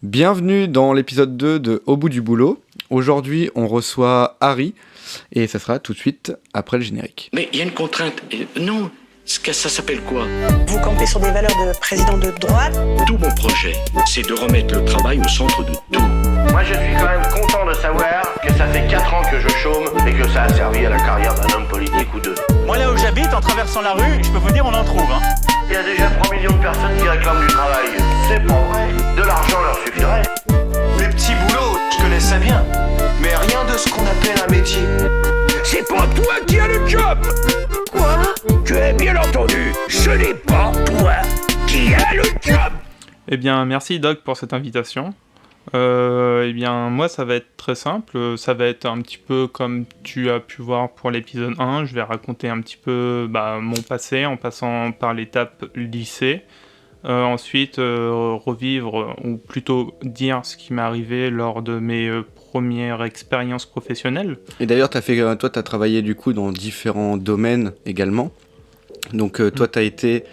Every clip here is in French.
Bienvenue dans l'épisode 2 de Au bout du boulot. Aujourd'hui, on reçoit Harry et ça sera tout de suite après le générique. Mais il y a une contrainte. Non, ça s'appelle quoi? Vous campez sur des valeurs de président de droite? Tout mon projet, c'est de remettre le travail au centre de tout. Moi je suis quand même content de savoir que ça fait 4 ans que je chôme et que ça a servi à la carrière d'un homme politique ou deux. Moi là où j'habite, en traversant la rue, je peux vous dire on en trouve. Il y a déjà 3 millions de personnes qui réclament du travail. C'est pas vrai. De l'argent leur suffirait. Les petits boulots, je connais ça bien. Mais rien de ce qu'on appelle un métier. C'est pas toi qui as le job. Quoi? Tu as bien entendu, ce n'est pas toi qui as le job. Eh bien, merci Doc pour cette invitation. Eh bien, moi, ça va être très simple. Ça va être un petit peu comme tu as pu voir pour l'épisode 1. Je vais raconter un petit peu mon passé en passant par l'étape lycée. Ensuite, revivre, ou plutôt dire ce qui m'est arrivé lors de mes premières expériences professionnelles. Et d'ailleurs, toi, tu as travaillé du coup dans différents domaines également. Donc, toi, tu as été...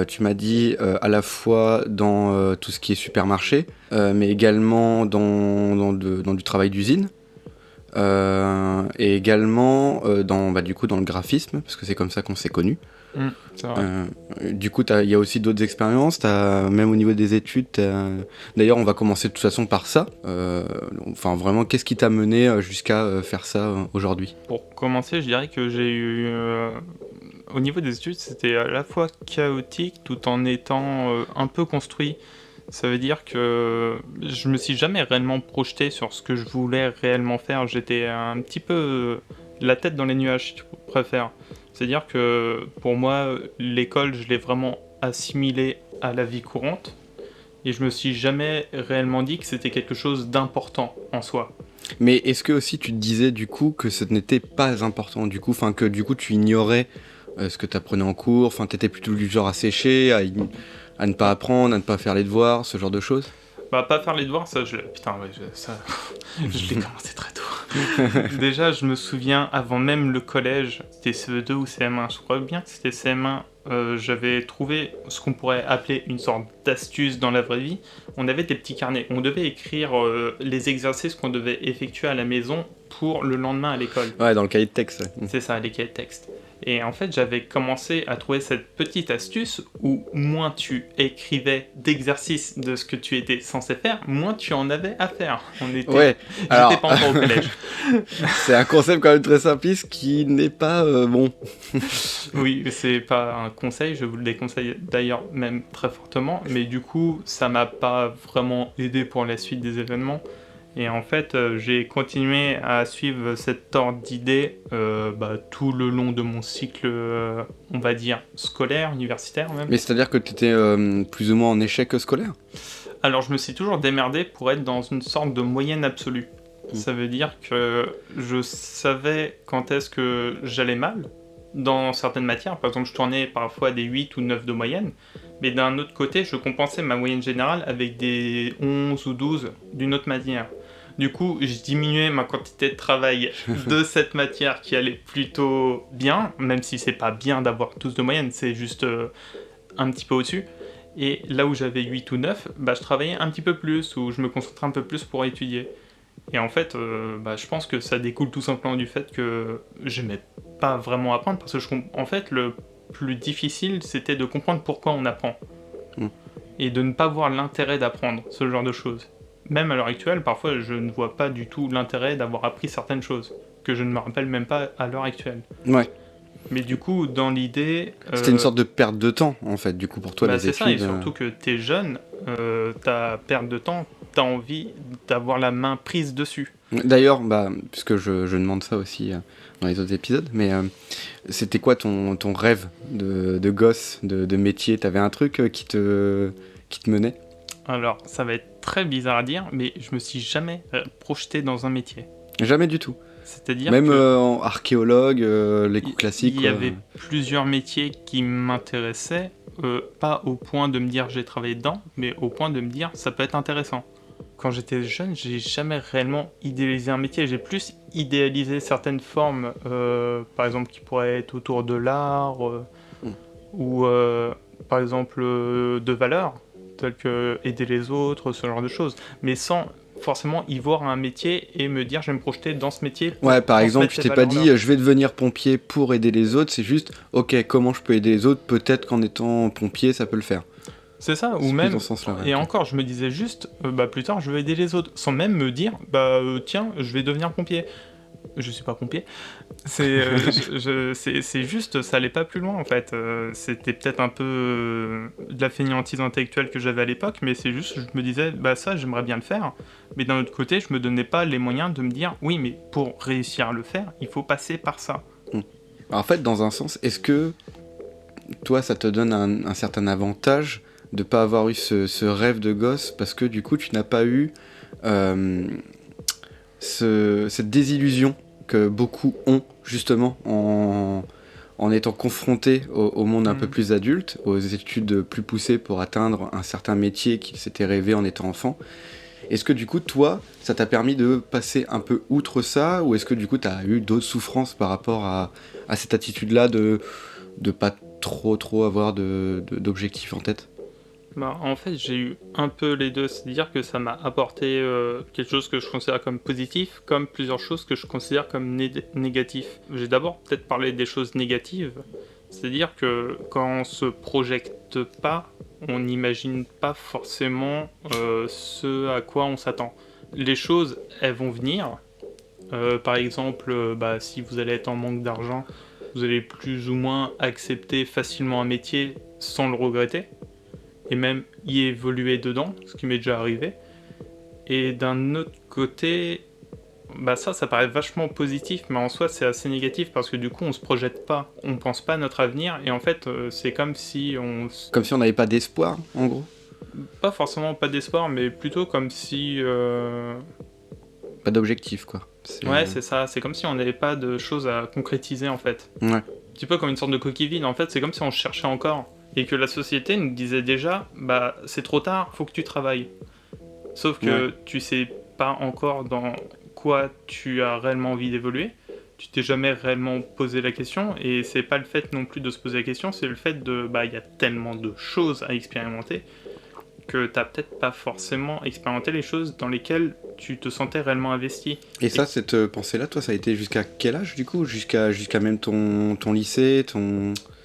tu m'as dit à la fois dans tout ce qui est supermarché, mais également dans du travail d'usine, et également du coup, dans le graphisme, parce que c'est comme ça qu'on s'est connus. C'est vrai. Du coup, il y a aussi d'autres expériences, même au niveau des études. D'ailleurs, on va commencer de toute façon par ça. Vraiment, qu'est-ce qui t'a mené jusqu'à faire ça aujourd'hui ? Pour commencer, je dirais que j'ai eu... Au niveau des études, c'était à la fois chaotique tout en étant un peu construit. Ça veut dire que je me suis jamais réellement projeté sur ce que je voulais réellement faire. J'étais un petit peu la tête dans les nuages, si tu préfères. C'est-à-dire que pour moi, l'école, je l'ai vraiment assimilée à la vie courante. Et je me suis jamais réellement dit que c'était quelque chose d'important en soi. Mais est-ce que aussi tu te disais du coup que ce n'était pas important du coup, que du coup tu ignorais ce que tu apprenais en cours, tu étais plutôt du genre à sécher, à ne pas apprendre, à ne pas faire les devoirs, ce genre de choses ? Pas faire les devoirs, ça, je l'ai commencé très tôt. Déjà, je me souviens, avant même le collège, c'était CE2 ou CM1, je crois bien que c'était CM1, j'avais trouvé ce qu'on pourrait appeler une sorte d'astuce dans la vraie vie. On avait des petits carnets, on devait écrire les exercices qu'on devait effectuer à la maison pour le lendemain à l'école. Ouais, dans le cahier de texte. Ouais. C'est ça, les cahiers de texte. Et en fait, j'avais commencé à trouver cette petite astuce où moins tu écrivais d'exercices de ce que tu étais censé faire, moins tu en avais à faire. J'étais pas encore au collège. C'est un concept quand même très simpliste qui n'est pas bon. Oui, c'est pas un conseil, je vous le déconseille d'ailleurs même très fortement, mais du coup, ça m'a pas vraiment aidé pour la suite des événements. Et en fait, j'ai continué à suivre cet ordre d'idées tout le long de mon cycle, on va dire, scolaire, universitaire même. Mais c'est-à-dire que tu étais plus ou moins en échec scolaire ? Alors, je me suis toujours démerdé pour être dans une sorte de moyenne absolue. Ça veut dire que je savais quand est-ce que j'allais mal dans certaines matières. Par exemple, je tournais parfois des 8 ou 9 de moyenne. Mais d'un autre côté, je compensais ma moyenne générale avec des 11 ou 12 d'une autre manière. Du coup, je diminuais ma quantité de travail de cette matière qui allait plutôt bien, même si c'est pas bien d'avoir 12 de moyenne, c'est juste un petit peu au-dessus. Et là où j'avais 8 ou 9, je travaillais un petit peu plus, ou je me concentrais un peu plus pour étudier. Et en fait, je pense que ça découle tout simplement du fait que j'aimais pas vraiment apprendre, parce que en fait, le plus difficile, c'était de comprendre pourquoi on apprend. Et de ne pas voir l'intérêt d'apprendre ce genre de choses. Même à l'heure actuelle, parfois, je ne vois pas du tout l'intérêt d'avoir appris certaines choses, que je ne me rappelle même pas à l'heure actuelle. Ouais. Mais du coup, dans l'idée... C'était une sorte de perte de temps, en fait, du coup, pour toi, les c'est études. C'est ça, et surtout que t'es jeune, ta perte de temps, t'as envie d'avoir la main prise dessus. D'ailleurs, puisque je demande ça aussi dans les autres épisodes, mais c'était quoi ton rêve de gosse, de métier ? T'avais un truc qui te menait ? Alors, ça va être très bizarre à dire, mais je me suis jamais projeté dans un métier. Jamais du tout. C'est-à-dire même que en archéologue, les coups classiques. Il y avait plusieurs métiers qui m'intéressaient, pas au point de me dire j'ai travaillé dedans, mais au point de me dire ça peut être intéressant. Quand j'étais jeune, j'ai jamais réellement idéalisé un métier. J'ai plus idéalisé certaines formes, par exemple qui pourraient être autour de l'art, ou par exemple de valeurs. tels que aider les autres, ce genre de choses, mais sans forcément y voir un métier et me dire je vais me projeter dans ce métier. Ouais, par exemple, transmettre tu ces t'es pas valeurs-là. dit je vais devenir pompier pour aider les autres, c'est juste ok, comment je peux aider les autres, peut-être qu'en étant pompier ça peut le faire. C'est ça, C'est ou plus même, dans ce sens-là, ouais, et ok. encore, je me disais juste, plus tard, je vais aider les autres, sans même me dire, tiens, je vais devenir pompier. Je suis pas pompier. C'est juste, ça allait pas plus loin, en fait. C'était peut-être un peu de la fainéantise intellectuelle que j'avais à l'époque, mais c'est juste, je me disais, ça, j'aimerais bien le faire. Mais d'un autre côté, je me donnais pas les moyens de me dire, oui, mais pour réussir à le faire, il faut passer par ça. En fait, dans un sens, est-ce que toi, ça te donne un certain avantage de pas avoir eu ce rêve de gosse parce que du coup, tu n'as pas eu cette désillusion que beaucoup ont justement en étant confrontés au monde un peu plus adulte, aux études plus poussées pour atteindre un certain métier qu'ils s'étaient rêvé en étant enfant. Est-ce que du coup, toi, ça t'a permis de passer un peu outre ça, ou est-ce que du coup, t'as eu d'autres souffrances par rapport à cette attitude-là de pas trop avoir d'objectifs en tête? En fait, j'ai eu un peu les deux, c'est-à-dire que ça m'a apporté quelque chose que je considère comme positif, comme plusieurs choses que je considère comme négatif. J'ai d'abord peut-être parlé des choses négatives, c'est-à-dire que quand on se projette pas, on n'imagine pas forcément ce à quoi on s'attend. Les choses, elles vont venir. Par exemple, si vous allez être en manque d'argent, vous allez plus ou moins accepter facilement un métier sans le regretter, et même y évoluer dedans, ce qui m'est déjà arrivé. Et d'un autre côté, ça paraît vachement positif, mais en soi c'est assez négatif parce que du coup on se projette pas, on pense pas à notre avenir, et en fait c'est comme si on... Comme si on n'avait pas d'espoir, en gros? Pas forcément pas d'espoir, mais plutôt comme si... Pas d'objectif, quoi. Ouais, c'est ça, c'est comme si on n'avait pas de choses à concrétiser en fait. Ouais. Un petit peu comme une sorte de coquille vide, en fait c'est comme si on cherchait encore. Et que la société nous disait déjà, c'est trop tard, faut que tu travailles. Sauf que tu sais pas encore dans quoi tu as réellement envie d'évoluer. Tu t'es jamais réellement posé la question, et c'est pas le fait non plus de se poser la question, c'est le fait de, il y a tellement de choses à expérimenter que t'as peut-être pas forcément expérimenté les choses dans lesquelles tu te sentais réellement investi. Et ça, cette pensée-là, toi, ça a été jusqu'à quel âge, du coup? Jusqu'à même ton lycée,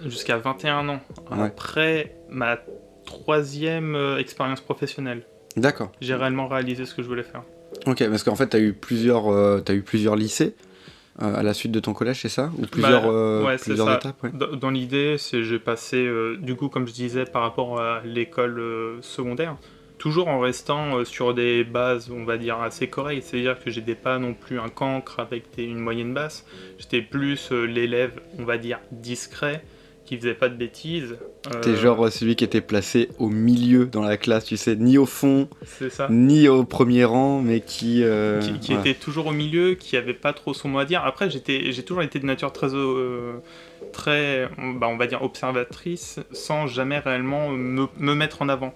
Jusqu'à 21 ans, Ouais. après ma 3e expérience professionnelle. D'accord. J'ai réellement réalisé ce que je voulais faire. Ok, parce qu'en fait, t'as eu plusieurs lycées à la suite de ton collège, c'est ça? Ou plusieurs c'est plusieurs ça. étapes, ouais. Dans l'idée, j'ai passé, du coup, comme je disais, par rapport à l'école secondaire, toujours en restant sur des bases, on va dire, assez correctes. C'est-à-dire que j'étais pas non plus un cancre avec une moyenne basse. J'étais plus l'élève, on va dire, discret, qui faisait pas de bêtises. T'es genre celui qui était placé au milieu dans la classe, tu sais, ni au fond, C'est ça. ni au premier rang, mais qui Qui était toujours au milieu, qui avait pas trop son mot à dire. Après, j'ai toujours été de nature très, on va dire, observatrice, sans jamais réellement me mettre en avant.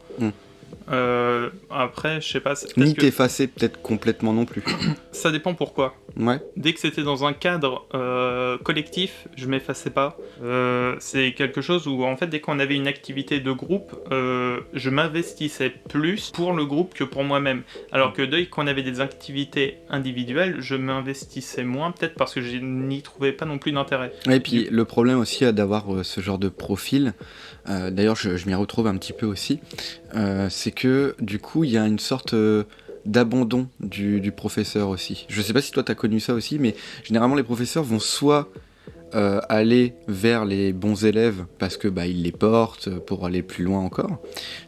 Après, je sais pas... ni t'effacer peut-être complètement non plus. Ça dépend pourquoi. Ouais. Dès que c'était dans un cadre collectif, je m'effaçais pas. C'est quelque chose où, en fait, dès qu'on avait une activité de groupe, je m'investissais plus pour le groupe que pour moi-même. Alors que dès qu'on avait des activités individuelles, je m'investissais moins, peut-être parce que je n'y trouvais pas non plus d'intérêt. Et puis le problème aussi d'avoir ce genre de profil, d'ailleurs je m'y retrouve un petit peu aussi, c'est que du coup il y a une sorte d'abandon du professeur aussi. Je sais pas si toi t'as connu ça aussi, mais généralement les professeurs vont soit aller vers les bons élèves parce que ils les portent pour aller plus loin encore,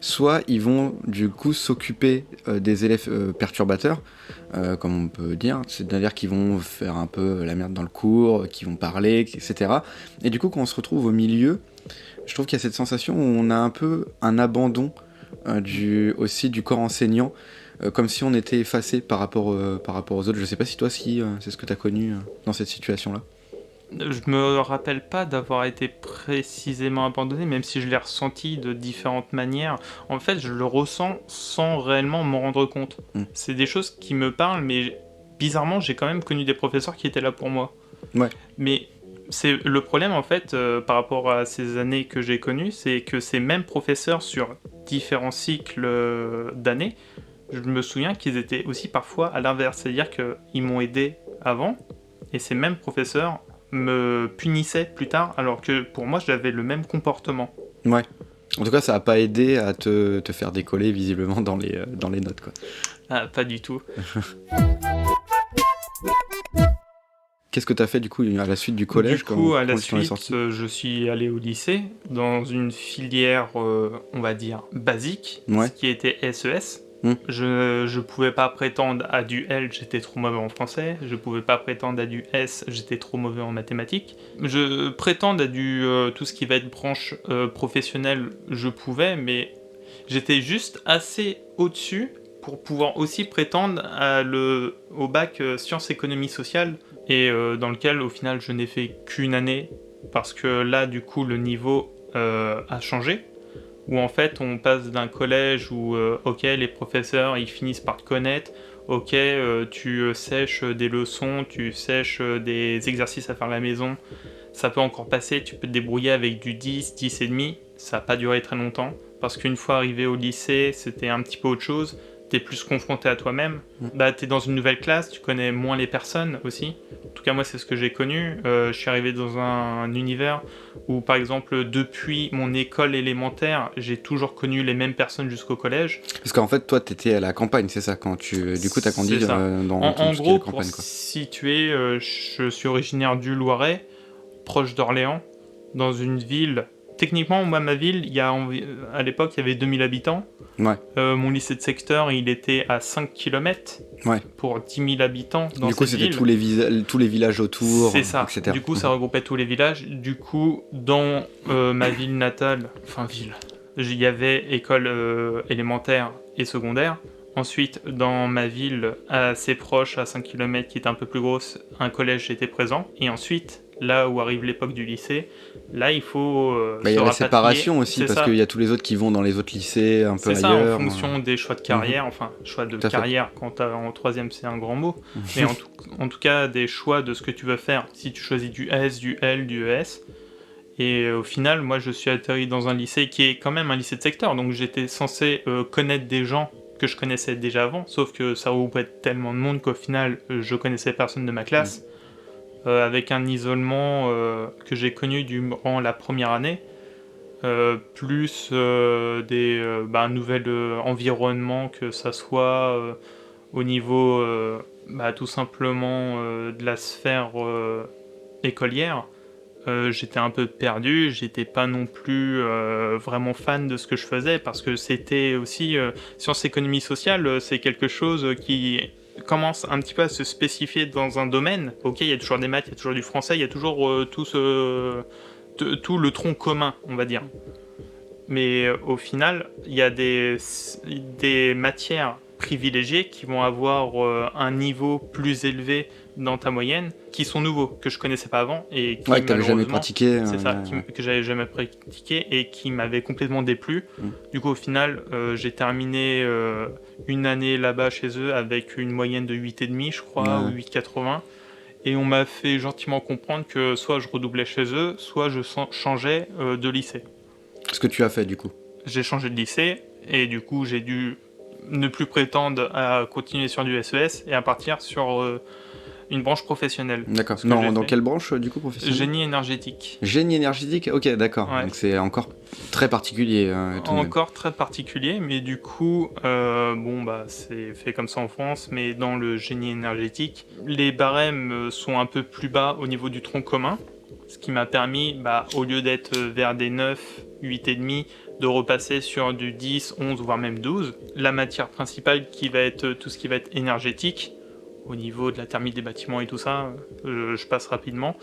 soit ils vont du coup s'occuper des élèves perturbateurs, comme on peut dire, c'est-à-dire qu'ils vont faire un peu la merde dans le cours, qu'ils vont parler, etc. Et du coup quand on se retrouve au milieu, je trouve qu'il y a cette sensation où on a un peu un abandon aussi du corps enseignant, comme si on était effacé par rapport aux autres. Je sais pas si toi c'est ce que tu as connu dans cette situation-là. Je me rappelle pas d'avoir été précisément abandonné, même si je l'ai ressenti de différentes manières. En fait, je le ressens sans réellement m'en rendre compte. C'est des choses qui me parlent, mais bizarrement, j'ai quand même connu des professeurs qui étaient là pour moi. Ouais. Mais C'est le problème en fait par rapport à ces années que j'ai connues, c'est que ces mêmes professeurs sur différents cycles d'années, je me souviens qu'ils étaient aussi parfois à l'inverse, c'est-à-dire qu'ils m'ont aidé avant et ces mêmes professeurs me punissaient plus tard alors que pour moi j'avais le même comportement. Ouais. En tout cas, ça n'a pas aidé à te faire décoller visiblement dans les notes, quoi. Ah, pas du tout. Qu'est-ce que tu as fait du coup à la suite du collège? Du coup, à la quand tu en es suite, sorti je suis allé au lycée dans une filière, on va dire, basique, Ouais. ce qui était SES. Hmm. Je pouvais pas prétendre à du L, j'étais trop mauvais en français. Je pouvais pas prétendre à du S, j'étais trop mauvais en mathématiques. Je prétendre à du tout ce qui va être branche professionnelle, je pouvais, mais j'étais juste assez au-dessus pour pouvoir aussi prétendre au bac sciences économie sociale et dans lequel au final je n'ai fait qu'une année parce que là du coup le niveau a changé. Où en fait on passe d'un collège où ok les professeurs ils finissent par te connaître, ok tu sèches des leçons, tu sèches des exercices à faire à la maison, ça peut encore passer, tu peux te débrouiller avec du 10, 10 et demi, ça n'a pas duré très longtemps, parce qu'une fois arrivé au lycée c'était un petit peu autre chose, t'es plus confronté à toi-même, bah t'es dans une nouvelle classe, tu connais moins les personnes aussi, en tout cas moi c'est ce que j'ai connu, je suis arrivé dans un univers où par exemple depuis mon école élémentaire j'ai toujours connu les mêmes personnes jusqu'au collège. Parce qu'en fait, toi, t'étais à la campagne, c'est ça, quand du coup, t'as grandi dans en tout ce qui est gros, campagne, pour quoi. situer, je suis originaire du Loiret, proche d'Orléans, dans une ville. Techniquement, moi, ma ville, à l'époque, il y avait 2000 habitants. Ouais. Mon lycée de secteur, il était à 5 km Ouais. pour 10 000 habitants dans Du coup, cette c'était ville. tous les villages autour, C'est ça. etc. Du coup, ça regroupait tous les villages. Du coup, dans ma ville natale, il y avait école élémentaire et secondaire. Ensuite, dans ma ville assez proche, à 5 km, qui était un peu plus grosse, un collège était présent. Et ensuite, là où arrive l'époque du lycée, là il faut il y a la séparation aussi, c'est parce ça. qu'il y a tous les autres qui vont dans les autres lycées un peu C'est ça, ailleurs. en fonction des choix de carrière, enfin choix de Tout à fait. carrière quand t'as en troisième c'est un grand mot, mais en tout cas des choix de ce que tu veux faire, si tu choisis du S, du L, du ES. Et au final, moi je suis atterri dans un lycée qui est quand même un lycée de secteur, donc j'étais censé connaître des gens que je connaissais déjà avant, sauf que ça regroupait tellement de monde qu'au final je connaissais personne de ma classe. Avec un isolement que j'ai connu durant la première année, plus un nouvel environnement, que ça soit au niveau tout simplement de la sphère écolière. J'étais un peu perdu, j'étais pas non plus vraiment fan de ce que je faisais, parce que c'était aussi sciences économie sociale, c'est quelque chose qui commence un petit peu à se spécifier dans un domaine. Ok, il y a toujours des maths, il y a toujours du français, il y a toujours tout le tronc commun, on va dire. Mais au final, il y a des matières privilégiées qui vont avoir un niveau plus élevé dans ta moyenne, qui sont nouveaux, que je connaissais pas avant et qui que t'avais jamais pratiqué. C'est ça, que j'avais jamais pratiqué et qui m'avait complètement déplu. Du coup, au final, j'ai terminé une année là-bas chez eux avec une moyenne de 8,5, je crois, ou 8,80. Et on m'a fait gentiment comprendre que soit je redoublais chez eux, soit je changeais de lycée. Ce que tu as fait, du coup. J'ai changé de lycée et du coup, j'ai dû ne plus prétendre à continuer sur du SES et à partir sur une branche professionnelle. D'accord. Dans quelle branche, du coup, professionnelle ? Génie énergétique. Génie énergétique ? Ok, d'accord. Ouais. Donc c'est encore très particulier. Encore très particulier, mais du coup, c'est fait comme ça en France, mais dans le génie énergétique, les barèmes sont un peu plus bas au niveau du tronc commun, ce qui m'a permis, au lieu d'être vers des 9, 8,5, de repasser sur du 10, 11, voire même 12. La matière principale qui va être tout ce qui va être énergétique, au niveau de la thermie des bâtiments et tout ça, je passe rapidement,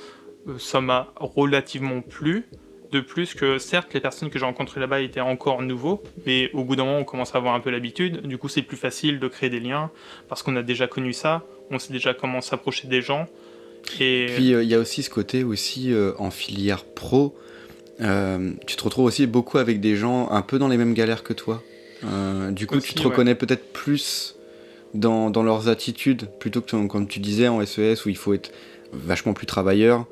ça m'a relativement plu. De plus que, certes, les personnes que j'ai rencontrées là-bas étaient encore nouveaux, mais au bout d'un moment, on commence à avoir un peu l'habitude. Du coup, c'est plus facile de créer des liens, parce qu'on a déjà connu ça, on sait déjà comment s'approcher des gens. Et puis, il y a aussi ce côté aussi en filière pro, tu te retrouves aussi beaucoup avec des gens un peu dans les mêmes galères que toi. Du coup, aussi, tu te reconnais peut-être plus dans leurs attitudes, plutôt que, comme tu disais, en SES, où il faut être vachement plus travailleur.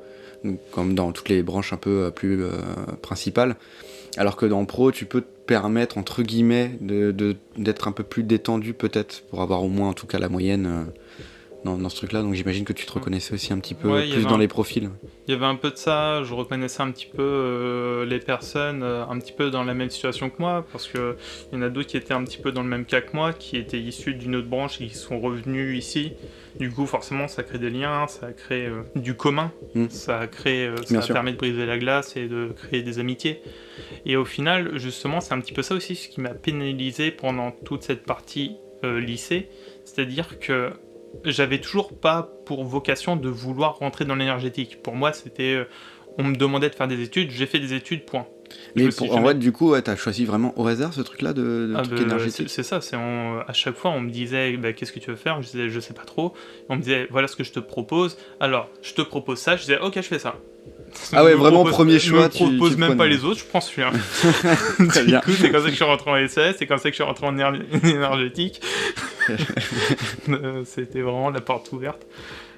donc, comme dans toutes les branches un peu plus principales. Alors que dans pro, tu peux te permettre, entre guillemets, d'être un peu plus détendu peut-être, pour avoir au moins en tout cas la moyenne dans ce truc-là. Donc j'imagine que tu te reconnaissais aussi un petit peu plus dans les profils. Il y avait un peu de ça, je reconnaissais un petit peu les personnes un petit peu dans la même situation que moi, parce qu'il y en a d'autres qui étaient un petit peu dans le même cas que moi, qui étaient issus d'une autre branche et qui sont revenus ici. Du coup, forcément, ça crée des liens, ça crée du commun, ça permet de briser la glace et de créer des amitiés. Et au final, justement, c'est un petit peu ça aussi ce qui m'a pénalisé pendant toute cette partie lycée, c'est-à-dire que j'avais toujours pas pour vocation de vouloir rentrer dans l'énergétique. Pour moi, c'était... on me demandait de faire des études, j'ai fait des études, point. Mais en vrai, du coup, t'as choisi vraiment au hasard ce truc-là de truc énergétique. C'est ça, à chaque fois, on me disait qu'est-ce que tu veux faire ? Je disais, je sais pas trop. On me disait, voilà ce que je te propose. Alors, je te propose ça. Je disais, ok, je fais ça. Ah ouais, vraiment premier choix. Je me propose même pas les autres, je prends celui-là. Très bien. Du coup, c'est comme ça que je suis rentré en SS, c'est comme ça que je suis rentré en énergétique. C'était vraiment la porte ouverte.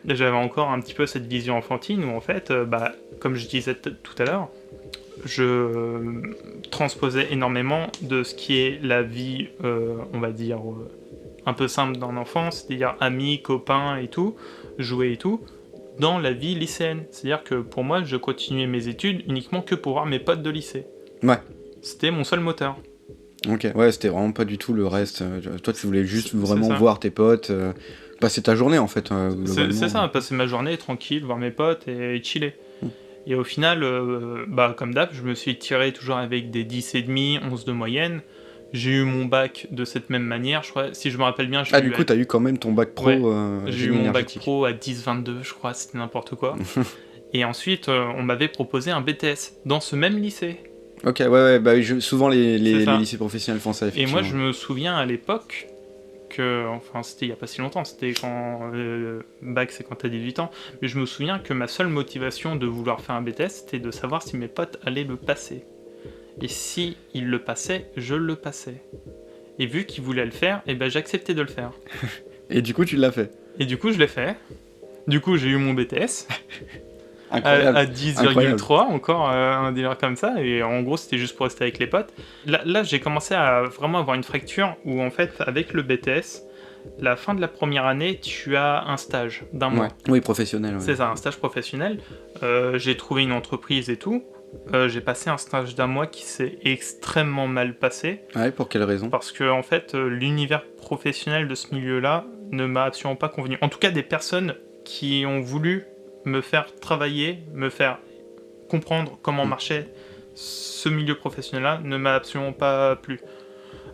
Et j'avais encore un petit peu cette vision enfantine où en fait, comme je disais tout à l'heure, je transposais énormément de ce qui est la vie, on va dire, un peu simple d'un enfant, c'est-à-dire amis, copains et tout, jouer et tout, dans la vie lycéenne. C'est-à-dire que pour moi, je continuais mes études uniquement que pour voir mes potes de lycée. Ouais. C'était mon seul moteur. Ok, ouais, c'était vraiment pas du tout le reste. Toi, tu voulais juste vraiment voir tes potes, passer ta journée en fait. C'est ça, passer ma journée tranquille, voir mes potes et chiller. Et au final, comme d'hab, je me suis tiré toujours avec des 10,5, 11 de moyenne. J'ai eu mon bac de cette même manière, je crois, si je me rappelle bien. Du coup, t'as eu quand même ton bac pro. Ouais, j'ai eu mon bac pro à 10,22, je crois, c'était n'importe quoi. Et ensuite, on m'avait proposé un BTS dans ce même lycée. Ok, ouais, souvent les lycées professionnels font ça, effectivement. Et moi, je me souviens à l'époque c'était il n'y a pas si longtemps, c'était quand bac, c'est quand t'as 18 ans, mais je me souviens que ma seule motivation de vouloir faire un BTS, c'était de savoir si mes potes allaient le passer. Et si ils le passaient, je le passais. Et vu qu'ils voulaient le faire, j'acceptais de le faire. Et du coup, tu l'as fait. Et du coup, je l'ai fait. Du coup, j'ai eu mon BTS. Incroyable. À 10,3, encore un délire comme ça, et en gros c'était juste pour rester avec les potes. Là j'ai commencé à vraiment avoir une fracture où en fait avec le BTS, la fin de la première année, tu as un stage d'un mois. Oui, professionnel. Ouais. C'est ça, un stage professionnel. J'ai trouvé une entreprise et tout. J'ai passé un stage d'un mois qui s'est extrêmement mal passé. Ouais, pour quelle raison ? Parce que en fait l'univers professionnel de ce milieu-là ne m'a absolument pas convenu. En tout cas des personnes qui ont voulu me faire travailler, me faire comprendre comment marchait ce milieu professionnel-là ne m'a absolument pas plu.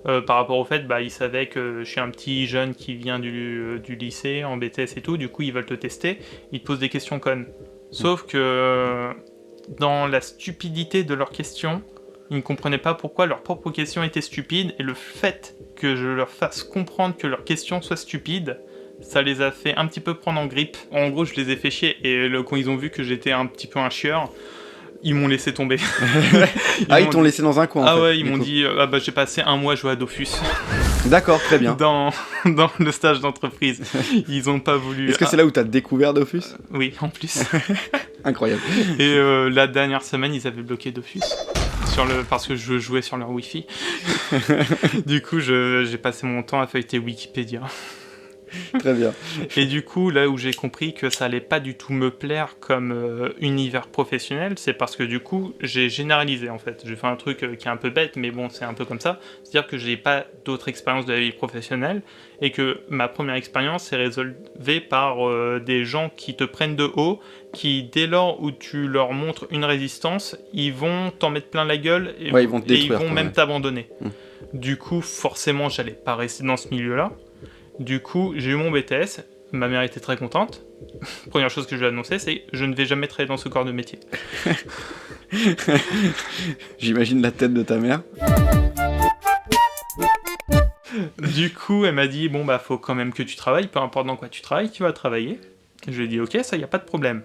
Par rapport au fait, ils savaient que je suis un petit jeune qui vient du lycée, en BTS et tout, du coup ils veulent te tester, ils te posent des questions connes. Sauf que dans la stupidité de leurs questions, ils ne comprenaient pas pourquoi leurs propres questions étaient stupides, et le fait que je leur fasse comprendre que leurs questions soient stupides, ça les a fait un petit peu prendre en grippe. En gros, je les ai fait chier. Et quand ils ont vu que j'étais un petit peu un chieur, ils m'ont laissé tomber. Ils t'ont laissé dans un coin. Ah ouais, ils m'ont dit j'ai passé un mois à jouer à Dofus. D'accord, très bien. Dans le stage d'entreprise. Ils ont pas voulu. Est-ce que c'est là où t'as découvert Dofus ? Oui, en plus. Incroyable. Et la dernière semaine, ils avaient bloqué Dofus. Parce que je jouais sur leur Wi-Fi. Du coup, j'ai passé mon temps à feuilleter Wikipédia. Très bien. Et du coup, là où j'ai compris que ça allait pas du tout me plaire comme univers professionnel, c'est parce que du coup, j'ai généralisé en fait. J'ai fait un truc qui est un peu bête, mais bon, c'est un peu comme ça. C'est-à-dire que j'ai pas d'autres expériences de la vie professionnelle et que ma première expérience est résolvée par des gens qui te prennent de haut, qui dès lors où tu leur montres une résistance, ils vont t'en mettre plein la gueule et ils vont te détruire, ils vont même t'abandonner. Du coup, forcément, j'allais pas rester dans ce milieu-là. Du coup, j'ai eu mon BTS, ma mère était très contente. Première chose que je lui ai annoncée, c'est je ne vais jamais travailler dans ce corps de métier. J'imagine la tête de ta mère. Du coup, elle m'a dit faut quand même que tu travailles, peu importe dans quoi tu travailles, tu vas travailler. Je lui ai dit ok, ça y a pas de problème.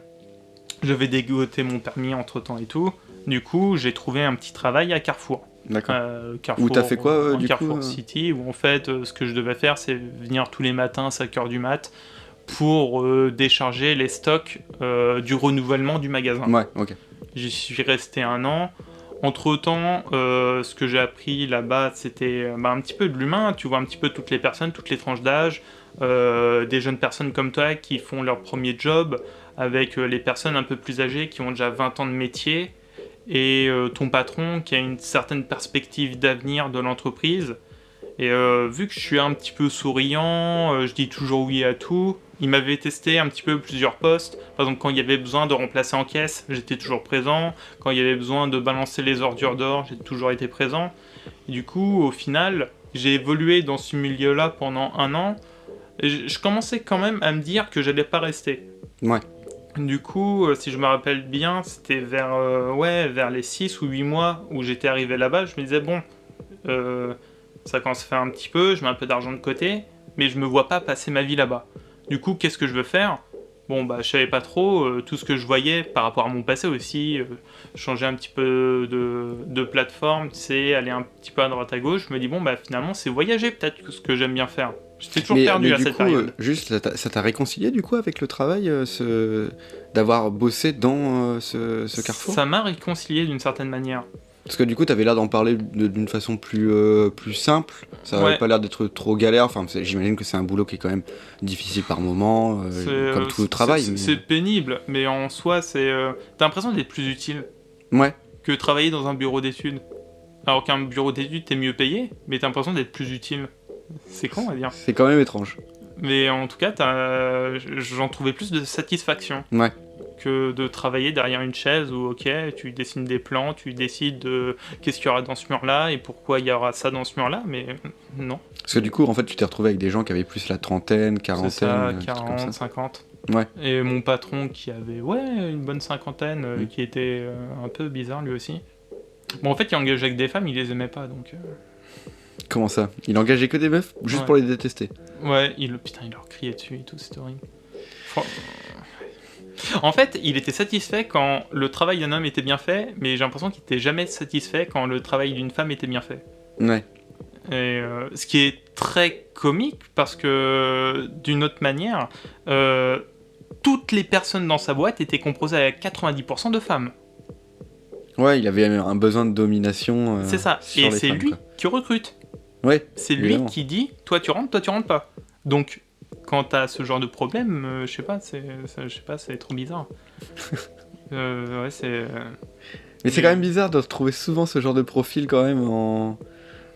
Je vais dégoter mon permis entre temps et tout. Du coup, j'ai trouvé un petit travail à Carrefour. D'accord. Carrefour, où t'as fait quoi Carrefour City, où en fait ce que je devais faire c'est venir tous les matins à 5h du mat pour décharger les stocks du renouvellement du magasin. Ouais, ok. J'y suis resté 1 an. Entre-temps, ce que j'ai appris là-bas, c'était un petit peu de l'humain. Tu vois un petit peu toutes les personnes, toutes les tranches d'âge, des jeunes personnes comme toi qui font leur premier job, avec les personnes un peu plus âgées qui ont déjà 20 ans de métier, et ton patron qui a une certaine perspective d'avenir de l'entreprise. Et vu que je suis un petit peu souriant, je dis toujours oui à tout. Il m'avait testé un petit peu plusieurs postes. Par exemple, quand il y avait besoin de remplacer en caisse, j'étais toujours présent. Quand il y avait besoin de balancer les ordures dehors, j'ai toujours été présent. Et du coup, au final, j'ai évolué dans ce milieu-là pendant 1 an. Et je commençais quand même à me dire que j'allais pas rester. Ouais. Du coup, si je me rappelle bien, c'était vers les 6 ou 8 mois où j'étais arrivé là-bas. Je me disais, bon, ça commence à faire un petit peu, je mets un peu d'argent de côté, mais je me vois pas passer ma vie là-bas. Du coup, qu'est-ce que je veux faire ? Bon, je savais pas trop. Tout ce que je voyais par rapport à mon passé aussi, changer un petit peu de plateforme, tu sais, aller un petit peu à droite à gauche. Je me dis, bon, finalement, c'est voyager peut-être ce que j'aime bien faire. J'étais toujours perdu à cette période. Juste, ça t'a réconcilié du coup avec le travail, d'avoir bossé dans ce carrefour ? Ça m'a réconcilié d'une certaine manière. Parce que du coup, t'avais l'air d'en parler d'une façon plus simple. Ça avait pas l'air d'être trop galère. Enfin, j'imagine que c'est un boulot qui est quand même difficile par moment, comme tout le travail. C'est pénible, mais en soi, t'as l'impression d'être plus utile. Ouais. Que travailler dans un bureau d'études. Alors qu'un bureau d'études, t'es mieux payé, mais t'as l'impression d'être plus utile. C'est con à dire. C'est quand même étrange. Mais en tout cas, j'en trouvais plus de satisfaction. Ouais. Que de travailler derrière une chaise où, ok, tu dessines des plans, tu décides de qu'est-ce qu'il y aura dans ce mur-là et pourquoi il y aura ça dans ce mur-là, mais non. Parce que du coup, en fait, tu t'es retrouvé avec des gens qui avaient plus la trentaine, quarantaine... C'est ça, 40, 50. Ouais. Et mon patron qui avait, une bonne cinquantaine, qui était un peu bizarre lui aussi. Bon, en fait, il engageait que des femmes, il les aimait pas, donc... Comment ça ? Il engageait que des meufs, juste pour les détester ? Ouais, il leur criait dessus et tout, c'était horrible. En fait, il était satisfait quand le travail d'un homme était bien fait, mais j'ai l'impression qu'il n'était jamais satisfait quand le travail d'une femme était bien fait. Ouais. Et ce qui est très comique, parce que d'une autre manière, toutes les personnes dans sa boîte étaient composées à 90% de femmes. Ouais, il avait un besoin de domination. C'est ça, et c'est lui qui recrute. Ouais. C'est lui qui dit, toi tu rentres pas. Donc, quand t'as ce genre de problème, je sais pas, c'est trop bizarre. Ouais, c'est... Mais c'est quand même bizarre de retrouver souvent ce genre de profil quand même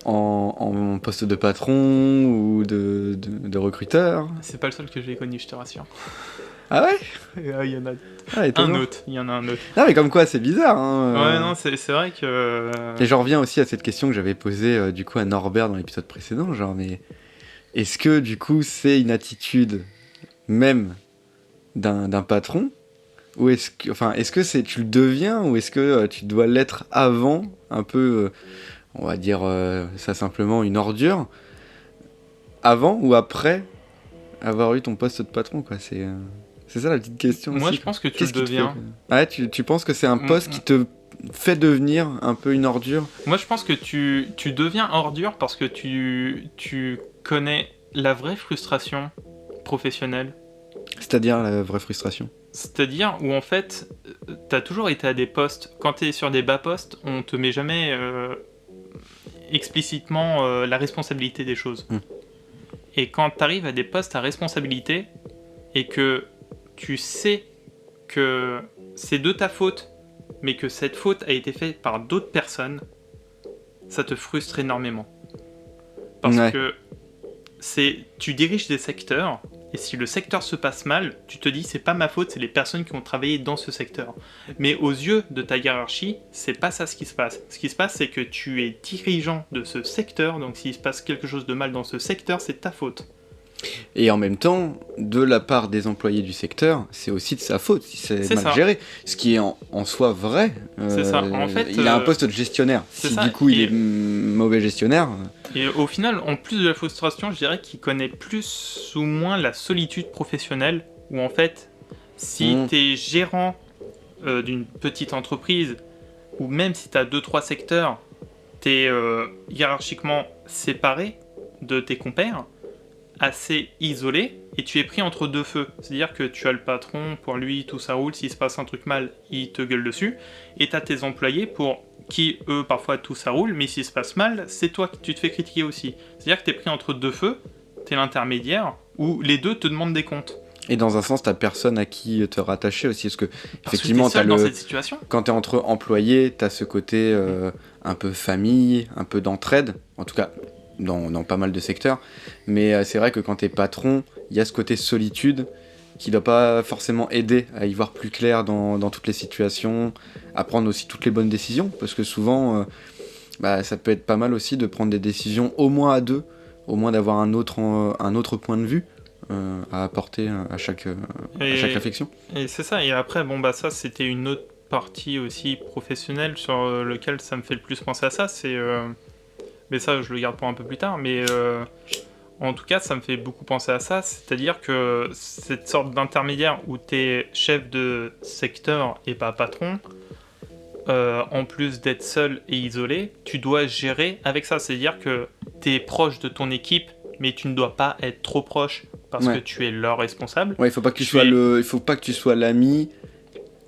en poste de patron ou de recruteur. C'est pas le seul que j'ai connu, je te rassure. Ah ouais ? Il y en a il y en a un autre. Non mais comme quoi, c'est bizarre. Hein, Ouais, non, c'est vrai que... Et j'en reviens aussi à cette question que j'avais posée du coup à Norbert dans l'épisode précédent, genre mais... Est-ce que du coup c'est une attitude même d'un patron, ou est-ce que tu le deviens, ou est-ce que tu dois l'être avant, un peu, on va dire ça simplement, une ordure, avant ou après avoir eu ton poste de patron, quoi. C'est ça la petite question. Moi aussi, je pense que tu le deviens. Ouais, tu penses que c'est un poste qui te fait devenir un peu une ordure ? Moi je pense que tu deviens ordure parce que tu connais la vraie frustration professionnelle. C'est-à-dire la vraie frustration ? C'est-à-dire où en fait, t'as toujours été à des postes, quand t'es sur des bas postes, on te met jamais explicitement la responsabilité des choses. Et quand t'arrives à des postes à responsabilité, et que tu sais que c'est de ta faute, mais que cette faute a été faite par d'autres personnes, ça te frustre énormément. Parce que tu diriges des secteurs, et si le secteur se passe mal, tu te dis c'est pas ma faute, c'est les personnes qui ont travaillé dans ce secteur. Mais aux yeux de ta hiérarchie, c'est pas ça ce qui se passe. Ce qui se passe, c'est que tu es dirigeant de ce secteur, donc s'il se passe quelque chose de mal dans ce secteur, c'est ta faute. Et en même temps, de la part des employés du secteur, c'est aussi de sa faute si c'est mal géré. Ce qui est en soi vrai. C'est ça. En fait, il a un poste de gestionnaire. Si du coup il est mauvais gestionnaire... Et au final, en plus de la frustration, je dirais qu'il connaît plus ou moins la solitude professionnelle, où en fait, si t'es gérant d'une petite entreprise, ou même si t'as 2-3 secteurs, t'es hiérarchiquement séparé de tes compères, assez isolé et tu es pris entre deux feux. C'est-à-dire que tu as le patron, pour lui tout ça roule, s'il se passe un truc mal, il te gueule dessus, et tu as tes employés pour qui, eux, parfois tout ça roule, mais s'il se passe mal, c'est toi qui tu te fais critiquer aussi. C'est-à-dire que tu es pris entre deux feux, tu es l'intermédiaire, où les deux te demandent des comptes. Et dans un sens, t'as personne à qui te rattacher aussi, parce que Parce effectivement, que t'es seul dans cette situation. quand t'es entre employés, t'as ce côté un peu famille, un peu d'entraide, en tout cas dans pas mal de secteurs. Mais c'est vrai que quand t'es patron, il y a ce côté solitude qui doit pas forcément aider à y voir plus clair dans toutes les situations, à prendre aussi toutes les bonnes décisions, parce que souvent, ça peut être pas mal aussi de prendre des décisions au moins à deux, au moins d'avoir un autre point de vue à apporter à chaque réflexion. Et c'est ça, et après, ça c'était une autre partie aussi professionnelle sur lequel ça me fait le plus penser à ça, c'est... mais ça, je le garde pour un peu plus tard, mais en tout cas, ça me fait beaucoup penser à ça, c'est-à-dire que cette sorte d'intermédiaire où t'es chef de secteur et pas patron, en plus d'être seul et isolé, tu dois gérer avec ça, c'est-à-dire que t'es proche de ton équipe, mais tu ne dois pas être trop proche, parce que tu es leur responsable. Ouais, il faut pas que tu sois l'ami.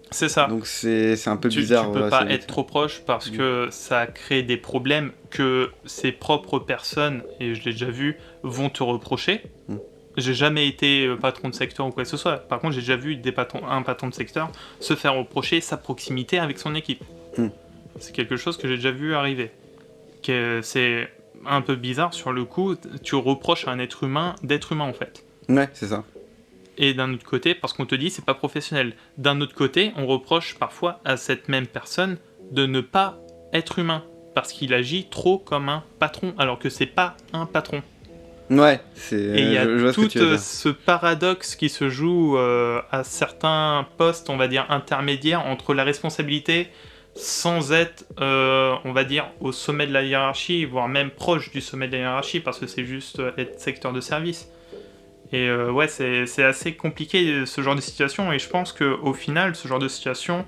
C'est ça. Donc c'est un peu bizarre. Tu peux pas être trop proche parce que ça crée des problèmes que ses propres personnes, et je l'ai déjà vu, vont te reprocher. J'ai jamais été patron de secteur ou quoi que ce soit. Par contre, j'ai déjà vu un patron de secteur se faire reprocher sa proximité avec son équipe. C'est quelque chose que j'ai déjà vu arriver. C'est un peu bizarre sur le coup. Tu reproches à un être humain d'être humain en fait. Ouais, c'est ça. Et d'un autre côté, parce qu'on te dit c'est pas professionnel. D'un autre côté, on reproche parfois à cette même personne de ne pas être humain parce qu'il agit trop comme un patron, alors que c'est pas un patron. Ouais, c'est. Et il y a tout ce paradoxe qui se joue à certains postes, on va dire intermédiaires entre la responsabilité sans être, on va dire, au sommet de la hiérarchie, voire même proche du sommet de la hiérarchie, parce que c'est juste être secteur de service. Et c'est assez compliqué ce genre de situation, et je pense qu'au final, ce genre de situation,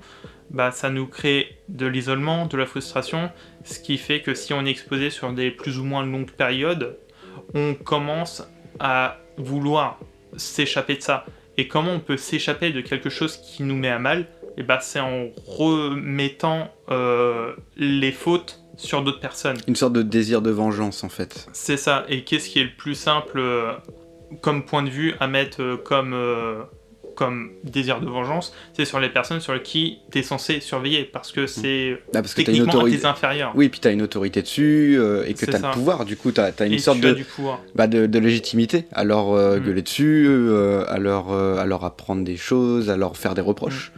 ça nous crée de l'isolement, de la frustration, ce qui fait que si on est exposé sur des plus ou moins longues périodes, on commence à vouloir s'échapper de ça. Et comment on peut s'échapper de quelque chose qui nous met à mal ? C'est en remettant les fautes sur d'autres personnes. Une sorte de désir de vengeance, en fait. C'est ça. Et qu'est-ce qui est le plus simple comme point de vue à mettre comme désir de vengeance ? C'est sur les personnes sur qui tu es censé surveiller, parce que c'est techniquement à tes inférieurs. Oui, puis tu as une autorité dessus, et que tu as le pouvoir, du coup tu as une sorte de légitimité à leur gueuler dessus, à leur apprendre des choses, à leur faire des reproches.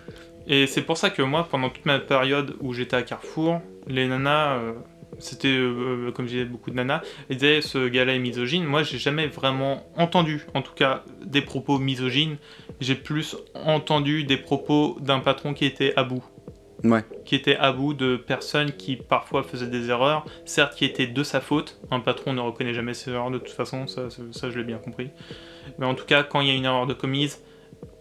Et c'est pour ça que moi, pendant toute ma période où j'étais à Carrefour, les nanas... c'était, comme je disais, beaucoup de nanas, et disaient ce gars-là est misogyne. Moi, j'ai jamais vraiment entendu, en tout cas, des propos misogynes. J'ai plus entendu des propos d'un patron qui était à bout. Ouais. Qui était à bout de personnes qui parfois faisaient des erreurs, certes qui étaient de sa faute. Un patron ne reconnaît jamais ses erreurs de toute façon, ça je l'ai bien compris. Mais en tout cas, quand il y a une erreur de commise,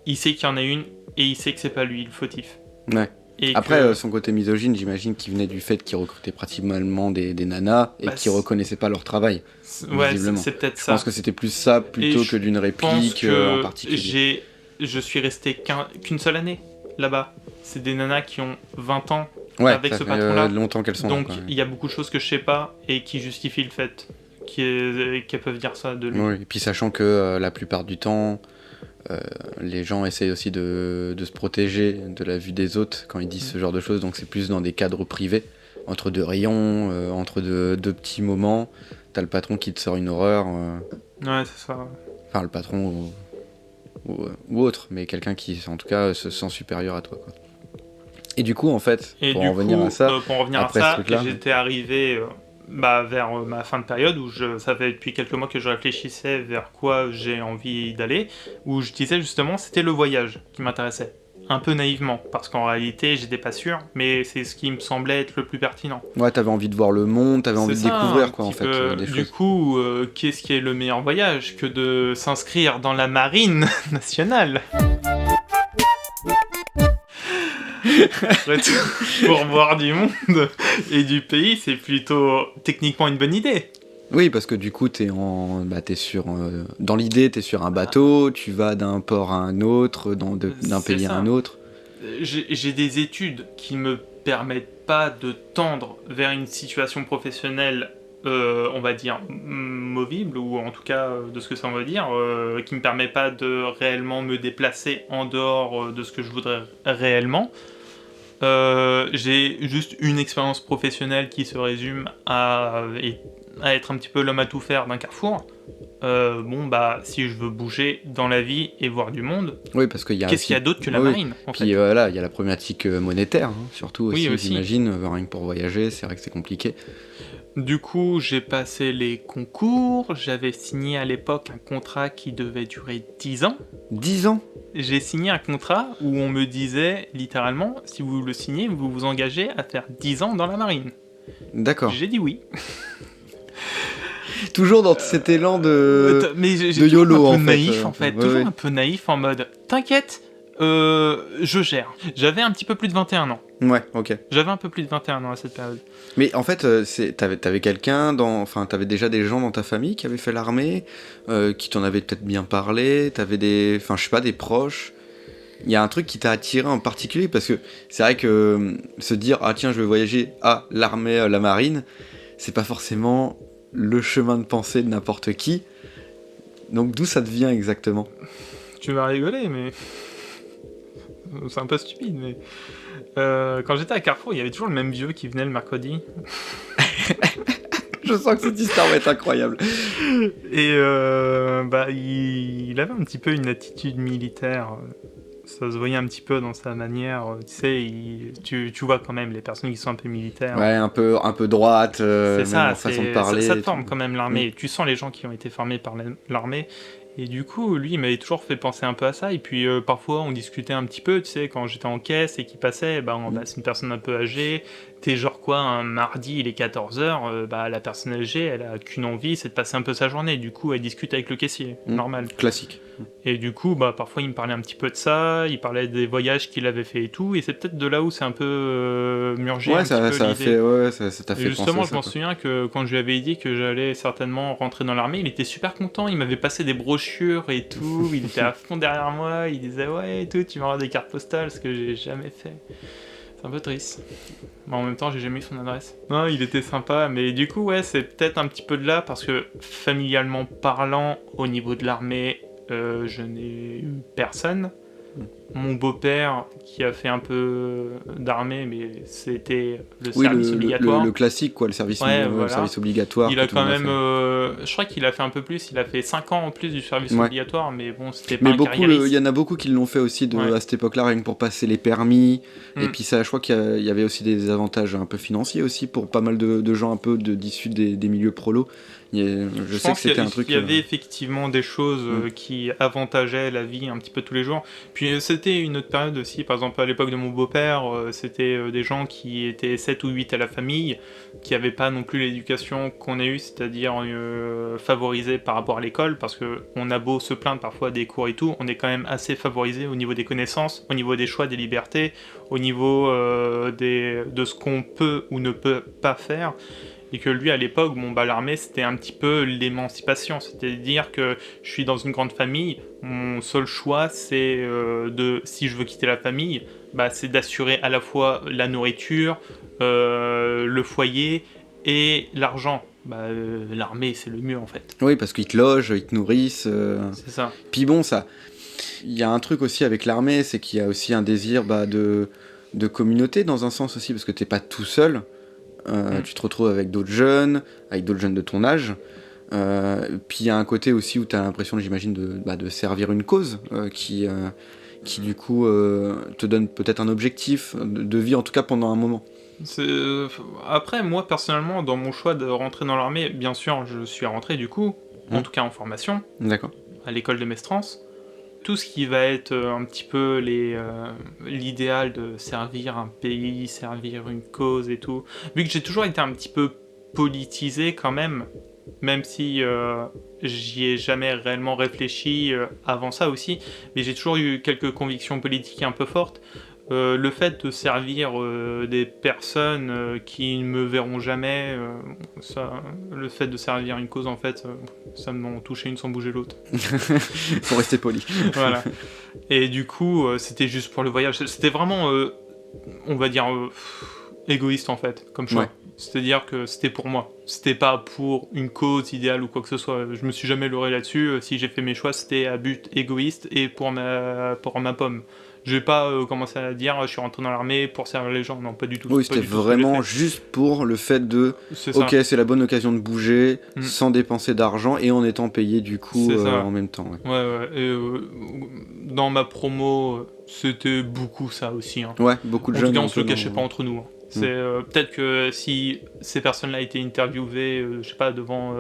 il sait qu'il y en a une et il sait que c'est pas lui le fautif. Ouais. Et après, son côté misogyne, j'imagine qu'il venait du fait qu'il recrutait pratiquement des nanas et qu'ils reconnaissaient pas leur travail. Ouais, c'est peut-être ça. Je pense que c'était plus ça plutôt que d'une réplique en particulier. Je suis resté qu'une seule année là-bas. C'est des nanas qui ont 20 ans avec ce patron-là. Longtemps qu'elles sont. Donc il y a beaucoup de choses que je sais pas et qui justifient le fait qu'elles peuvent dire ça de lui. Oui, et puis sachant que la plupart du temps... les gens essayent aussi de se protéger de la vue des autres quand ils disent ce genre de choses, donc c'est plus dans des cadres privés, entre deux rayons, entre deux petits moments. T'as le patron qui te sort une horreur. Ouais, c'est ça. Enfin, le patron ou autre, mais quelqu'un qui, en tout cas, se sent supérieur à toi, quoi. Et du coup, en fait, pour en revenir à ça, j'étais arrivé... vers ma fin de période où ça fait depuis quelques mois que je réfléchissais vers quoi j'ai envie d'aller, où je disais justement c'était le voyage qui m'intéressait, un peu naïvement, parce qu'en réalité j'étais pas sûr, mais c'est ce qui me semblait être le plus pertinent. Ouais, t'avais envie de voir le monde, t'avais envie de découvrir quoi en fait. Du coup, qu'est-ce qui est le meilleur voyage que de s'inscrire dans la marine nationale ? Pour voir du monde et du pays, c'est plutôt techniquement une bonne idée. Oui, parce que du coup, t'es sur, dans l'idée, t'es sur un bateau, tu vas d'un port à un autre, d'un C'est pays à ça. un autre. J'ai des études qui me permettent pas de tendre vers une situation professionnelle, on va dire, movible, ou en tout cas de ce que ça veut dire, qui me permet pas de réellement me déplacer en dehors de ce que je voudrais réellement. J'ai juste une expérience professionnelle qui se résume à être un petit peu l'homme à tout faire d'un carrefour. Si je veux bouger dans la vie et voir du monde, Oui, parce qu'il y a qu'est-ce qu'il y a d'autre que la marine, en Puis fait. voilà, il y a la problématique monétaire, surtout aussi, Oui, aussi. j'imagine, rien que pour voyager, c'est vrai que c'est compliqué. Du coup, j'ai passé les concours, j'avais signé à l'époque un contrat qui devait durer 10 ans. 10 ans? J'ai signé un contrat où on me disait, littéralement, si vous le signez, vous vous engagez à faire 10 ans dans la marine. D'accord. J'ai dit oui. Toujours dans cet élan de Mais j'ai de toujours YOLO, un peu en fait. naïf, en fait. Ouais, Toujours ouais. un peu naïf en mode, t'inquiète, je gère. J'avais un petit peu plus de 21 ans. Ouais, ok. J'avais un peu plus de 21 ans à cette période. Mais en fait, t'avais quelqu'un t'avais déjà des gens dans ta famille qui avaient fait l'armée, qui t'en avaient peut-être bien parlé, t'avais des proches. Il y a un truc qui t'a attiré en particulier, parce que c'est vrai que se dire, ah tiens, je vais voyager à l'armée, la marine, c'est pas forcément le chemin de pensée de n'importe qui. Donc d'où ça te vient exactement? Tu vas rigoler, mais... c'est un peu stupide, mais... quand j'étais à Carrefour, il y avait toujours le même vieux qui venait le mercredi. Je sens que cette histoire va être incroyable. Et il avait un petit peu une attitude militaire. Ça se voyait un petit peu dans sa manière. Tu sais, tu vois quand même les personnes qui sont un peu militaires. Ouais, un peu droite, C'est même ça, en façon de parler. ça te et forme tout. quand même l'armée. Tu sens les gens qui ont été formés par l'armée. Et du coup, lui, il m'avait toujours fait penser un peu à ça. Et puis, parfois, on discutait un petit peu, tu sais, quand j'étais en caisse et qu'il passait, c'est une personne un peu âgée. T'es genre quoi, un mardi, il est 14h, la personne âgée, elle a qu'une envie, c'est de passer un peu sa journée. Du coup, elle discute avec le caissier, normal. Classique. Et du coup, parfois, il me parlait un petit peu de ça, il parlait des voyages qu'il avait fait et tout. Et c'est peut-être de là où c'est un peu murgé un Ouais, petit peu ça t'a fait et justement, penser je m'en à ça, souviens que quand je lui avais dit que j'allais certainement rentrer dans l'armée, il était super content, il m'avait passé des brochures et tout, il était à fond derrière moi, il disait ouais et tout, tu m'envoies des cartes postales, ce que j'ai jamais fait. C'est un peu triste. Mais en même temps, j'ai jamais eu son adresse. Non, il était sympa, mais du coup, ouais, c'est peut-être un petit peu de là, parce que familialement parlant, au niveau de l'armée, je n'ai eu personne. Mon beau-père, qui a fait un peu d'armée, mais c'était le service obligatoire. Le classique, quoi, le service, Voilà. service obligatoire. Il a que tout le quand monde même, fait. je crois qu'il a fait un peu plus, il a fait 5 ans en plus du service Ouais. obligatoire, mais bon, c'était pas Mais un beaucoup, carriériste. il y en a beaucoup qui l'ont fait aussi Ouais. à cette époque-là, rien que pour passer les permis. Et Mm. puis ça, je crois qu'il y avait aussi des avantages un peu financiers aussi pour pas mal de gens un peu d'issus des milieux prolos. Je sais que pense c'était un truc. Il y avait effectivement des choses qui avantageaient la vie un petit peu tous les jours. Puis c'était une autre période aussi, par exemple à l'époque de mon beau-père, c'était des gens qui étaient 7 ou 8 à la famille, qui n'avaient pas non plus l'éducation qu'on a eue, c'est-à-dire favorisée par rapport à l'école, parce qu'on a beau se plaindre parfois des cours et tout, on est quand même assez favorisé au niveau des connaissances, au niveau des choix, des libertés, au niveau de ce qu'on peut ou ne peut pas faire. Et que lui, à l'époque, l'armée, c'était un petit peu l'émancipation. C'est-à-dire que je suis dans une grande famille, mon seul choix, c'est si je veux quitter la famille, c'est d'assurer à la fois la nourriture, le foyer et l'argent. L'armée, c'est le mieux, en fait. Oui, parce qu'ils te logent, ils te nourrissent. C'est ça. Puis bon, il y a un truc aussi avec l'armée, c'est qu'il y a aussi un désir de communauté dans un sens aussi, parce que t'es pas tout seul. Tu te retrouves avec d'autres jeunes de ton âge. Puis il y a un côté aussi où tu as l'impression, j'imagine, de servir une cause qui du coup te donne peut-être un objectif de vie, en tout cas pendant un moment. Après, moi personnellement, dans mon choix de rentrer dans l'armée, bien sûr, je suis rentré du coup, en tout cas en formation, D'accord. à l'école de Mestrance. Tout ce qui va être un petit peu l'idéal de servir un pays, servir une cause et tout. Vu que j'ai toujours été un petit peu politisé quand même si j'y ai jamais réellement réfléchi avant ça aussi, mais j'ai toujours eu quelques convictions politiques un peu fortes. Le fait de servir des personnes qui ne me verront jamais, le fait de servir une cause, en fait, ça m'en touchait une sans bouger l'autre. Faut rester poli. Voilà. Et du coup, c'était juste pour le voyage. C'était vraiment, on va dire, égoïste, en fait, comme choix. Ouais. C'est-à-dire que c'était pour moi. C'était pas pour une cause idéale ou quoi que ce soit. Je me suis jamais leurré là-dessus. Si j'ai fait mes choix, c'était à but égoïste et pour ma pomme. Je vais pas commencer à dire je suis rentré dans l'armée pour servir les gens. Non, pas du tout. Oui, c'était vraiment juste pour le fait de ok, c'est la bonne occasion de bouger sans dépenser d'argent et en étant payé du coup en même temps. Ouais. Et, dans ma promo, c'était beaucoup ça aussi. Hein. Ouais, beaucoup de jeunes. En tout cas, on se le cachait pas entre nous. Hein. C'est peut-être que si ces personnes-là étaient interviewées, je sais pas, devant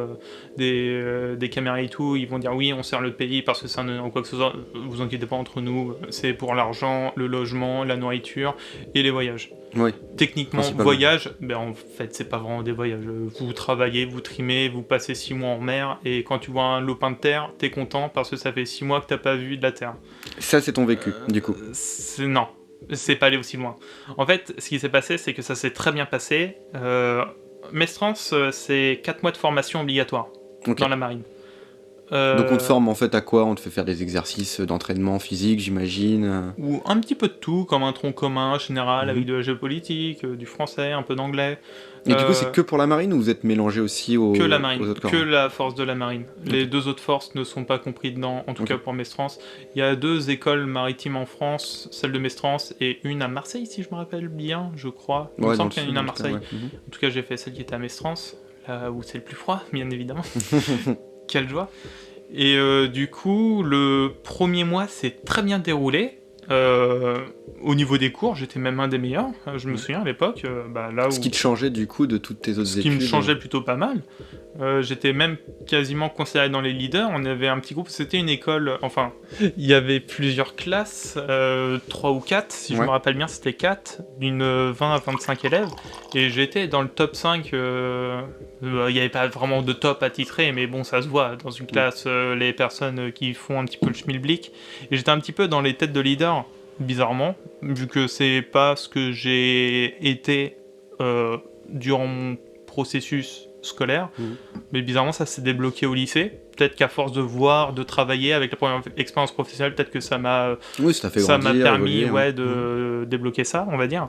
des caméras et tout, ils vont dire oui, on sert le pays parce que c'est un ou quoi que ce soit. Vous inquiétez pas, entre nous, c'est pour l'argent, le logement, la nourriture et les voyages. Oui. Techniquement, voyage, en fait, c'est pas vraiment des voyages. Vous travaillez, vous trimez, vous passez 6 mois en mer et quand tu vois un lopin de terre, t'es content parce que ça fait 6 mois que t'as pas vu de la terre. Ça, c'est ton vécu, du coup. Non. C'est pas allé aussi loin. En fait, ce qui s'est passé, c'est que ça s'est très bien passé. Mestrance, c'est 4 mois de formation obligatoire dans la marine. Donc on te forme en fait à quoi ? On te fait faire des exercices d'entraînement physique, j'imagine. Ou un petit peu de tout, comme un tronc commun général avec de la géopolitique, du français, un peu d'anglais. Et du coup, c'est que pour la marine ou vous êtes mélangé aussi aux autres corps ? Que la force de la marine. Les 2 autres forces ne sont pas compris dedans, en tout cas pour Mestrance. Il y a 2 écoles maritimes en France, celle de Mestrance et une à Marseille, si je me rappelle bien, je crois. Il me semble qu'il y en a une à Marseille. En tout cas, j'ai fait celle qui était à Mestrance, là où c'est le plus froid, bien évidemment. Quelle joie. Et du coup, le premier mois s'est très bien déroulé. Au niveau des cours, j'étais même un des meilleurs, je me souviens à l'époque. Ce qui te changeait du coup de toutes tes autres études. Ce qui me changeait plutôt pas mal. J'étais même quasiment considéré dans les leaders. On avait un petit groupe, c'était une école, enfin, il y avait plusieurs classes, 3 ou 4, si je me rappelle bien, c'était 4, d'une 20 à 25 élèves. Et j'étais dans le top 5, il n'y avait pas vraiment de top attitré, mais bon, ça se voit dans une classe, les personnes qui font un petit peu le schmilblick. Et j'étais un petit peu dans les têtes de leader, bizarrement, vu que c'est pas ce que j'ai été durant mon processus scolaire, mais bizarrement ça s'est débloqué au lycée. Peut-être qu'à force de voir, de travailler avec la première expérience professionnelle, peut-être que ça m'a permis de débloquer ça, on va dire.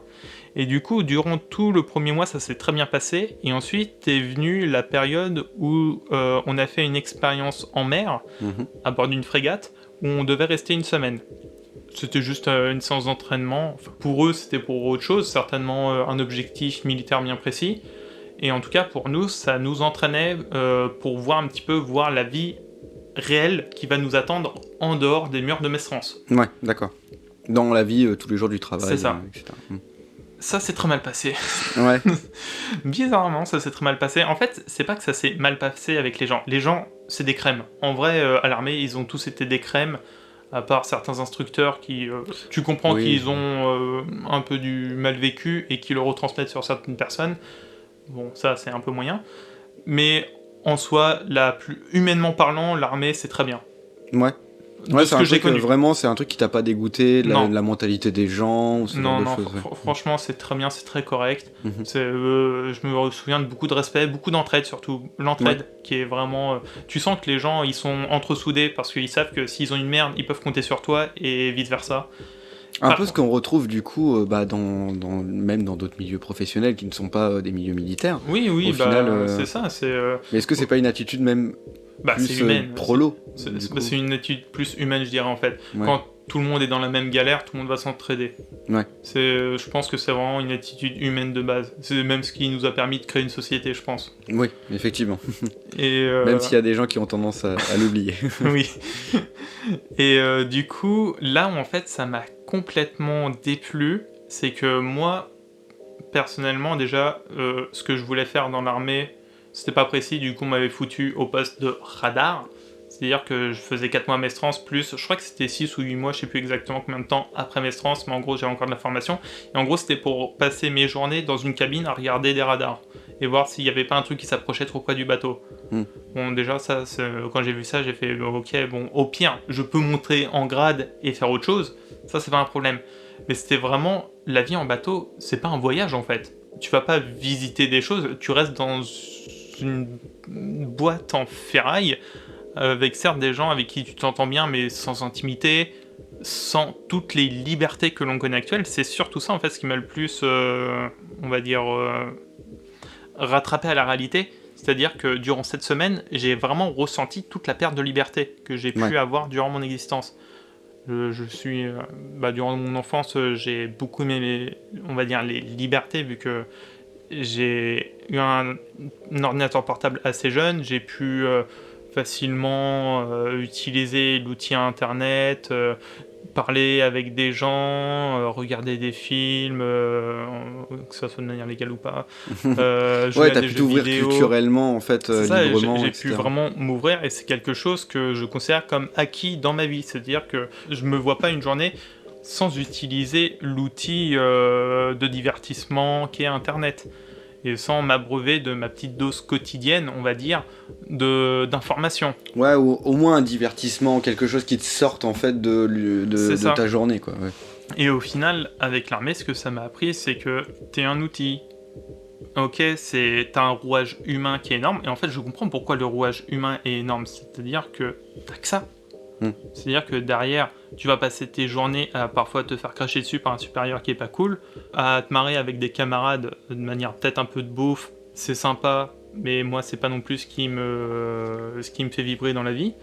Et du coup, durant tout le premier mois, ça s'est très bien passé. Et ensuite est venue la période où on a fait une expérience en mer, à bord d'une frégate, où on devait rester une semaine. C'était juste une séance d'entraînement. Enfin, pour eux, c'était pour autre chose, certainement un objectif militaire bien précis. Et en tout cas, pour nous, ça nous entraînait pour voir un petit peu la vie réelle qui va nous attendre en dehors des murs de Mestrance. Ouais, d'accord. Dans la vie tous les jours du travail, c'est ça. Etc. Ça s'est très mal passé. Ouais. Bizarrement, ça s'est très mal passé. En fait, c'est pas que ça s'est mal passé avec les gens. Les gens, c'est des crèmes. En vrai, à l'armée, ils ont tous été des crèmes. À part certains instructeurs qui, tu comprends qu'ils ont un peu du mal vécu et qui le retransmettent sur certaines personnes. Bon, ça, c'est un peu moyen. Mais en soi, humainement parlant, l'armée, c'est très bien. Ouais. Ouais, c'est un truc, vraiment, c'est un truc qui t'a pas dégoûté, la mentalité des gens, ou ce genre de choses. Franchement, c'est très bien, c'est très correct. Je me souviens de beaucoup de respect, beaucoup d'entraide surtout. L'entraide qui est vraiment... tu sens que les gens, ils sont entre-soudés parce qu'ils savent que s'ils ont une merde, ils peuvent compter sur toi et vice-versa. Un peu ce qu'on retrouve du coup même dans d'autres milieux professionnels qui ne sont pas des milieux militaires. Oui, au final, c'est ça. Mais est-ce que c'est pas une attitude même plus humaine, prolo c'est une attitude plus humaine, je dirais en fait. Quand tout le monde est dans la même galère, tout le monde va s'entraider. Ouais. Je pense que c'est vraiment une attitude humaine de base. C'est même ce qui nous a permis de créer une société, je pense. Oui, effectivement. Et même s'il y a des gens qui ont tendance à l'oublier. Oui. Et du coup, là où en fait ça m'a complètement déplu, c'est que moi, personnellement, déjà, ce que je voulais faire dans l'armée, c'était pas précis, du coup on m'avait foutu au poste de radar. C'est-à-dire que je faisais 4 mois à Mestrance, plus, je crois que c'était 6 ou 8 mois, je sais plus exactement combien de temps après Mestrance, mais en gros j'avais encore de la formation. Et en gros c'était pour passer mes journées dans une cabine à regarder des radars et voir s'il n'y avait pas un truc qui s'approchait trop près du bateau. Bon, déjà, ça, quand j'ai vu ça, j'ai fait ok, bon, au pire, je peux monter en grade et faire autre chose, ça c'est pas un problème. mais c'était vraiment la vie en bateau, c'est pas un voyage en fait. Tu vas pas visiter des choses, tu restes dans une boîte en ferraille avec certes des gens avec qui tu t'entends bien, mais sans intimité, sans toutes les libertés que l'on connaît actuelles. C'est surtout ça en fait ce qui m'a le plus, on va dire, rattrapé à la réalité. C'est-à-dire que durant cette semaine, j'ai vraiment ressenti toute la perte de liberté que j'ai pu avoir durant mon existence. Je suis, durant mon enfance, j'ai beaucoup aimé, on va dire, les libertés, vu que j'ai eu un ordinateur portable assez jeune, j'ai pu facilement utiliser l'outil internet, parler avec des gens, regarder des films, que ça soit de manière légale ou pas. Ouais, t'as pu t'ouvrir culturellement, en fait, librement. J'ai pu vraiment m'ouvrir, et c'est quelque chose que je considère comme acquis dans ma vie. C'est-à-dire que je me vois pas une journée sans utiliser l'outil de divertissement qu'est Internet. Et sans m'abreuver de ma petite dose quotidienne, on va dire, d'informations. Ouais, ou au moins un divertissement, quelque chose qui te sorte en fait de ta journée, quoi. Ouais. Et au final, avec l'armée, ce que ça m'a appris, c'est que t'es un outil. Ok, t'as un rouage humain qui est énorme, et en fait, je comprends pourquoi le rouage humain est énorme. C'est-à-dire que t'as que ça. C'est-à-dire que derrière, tu vas passer tes journées à parfois te faire cracher dessus par un supérieur qui est pas cool, à te marrer avec des camarades de manière peut-être un peu de bouffe, c'est sympa, mais moi c'est pas non plus ce qui me fait vibrer dans la vie.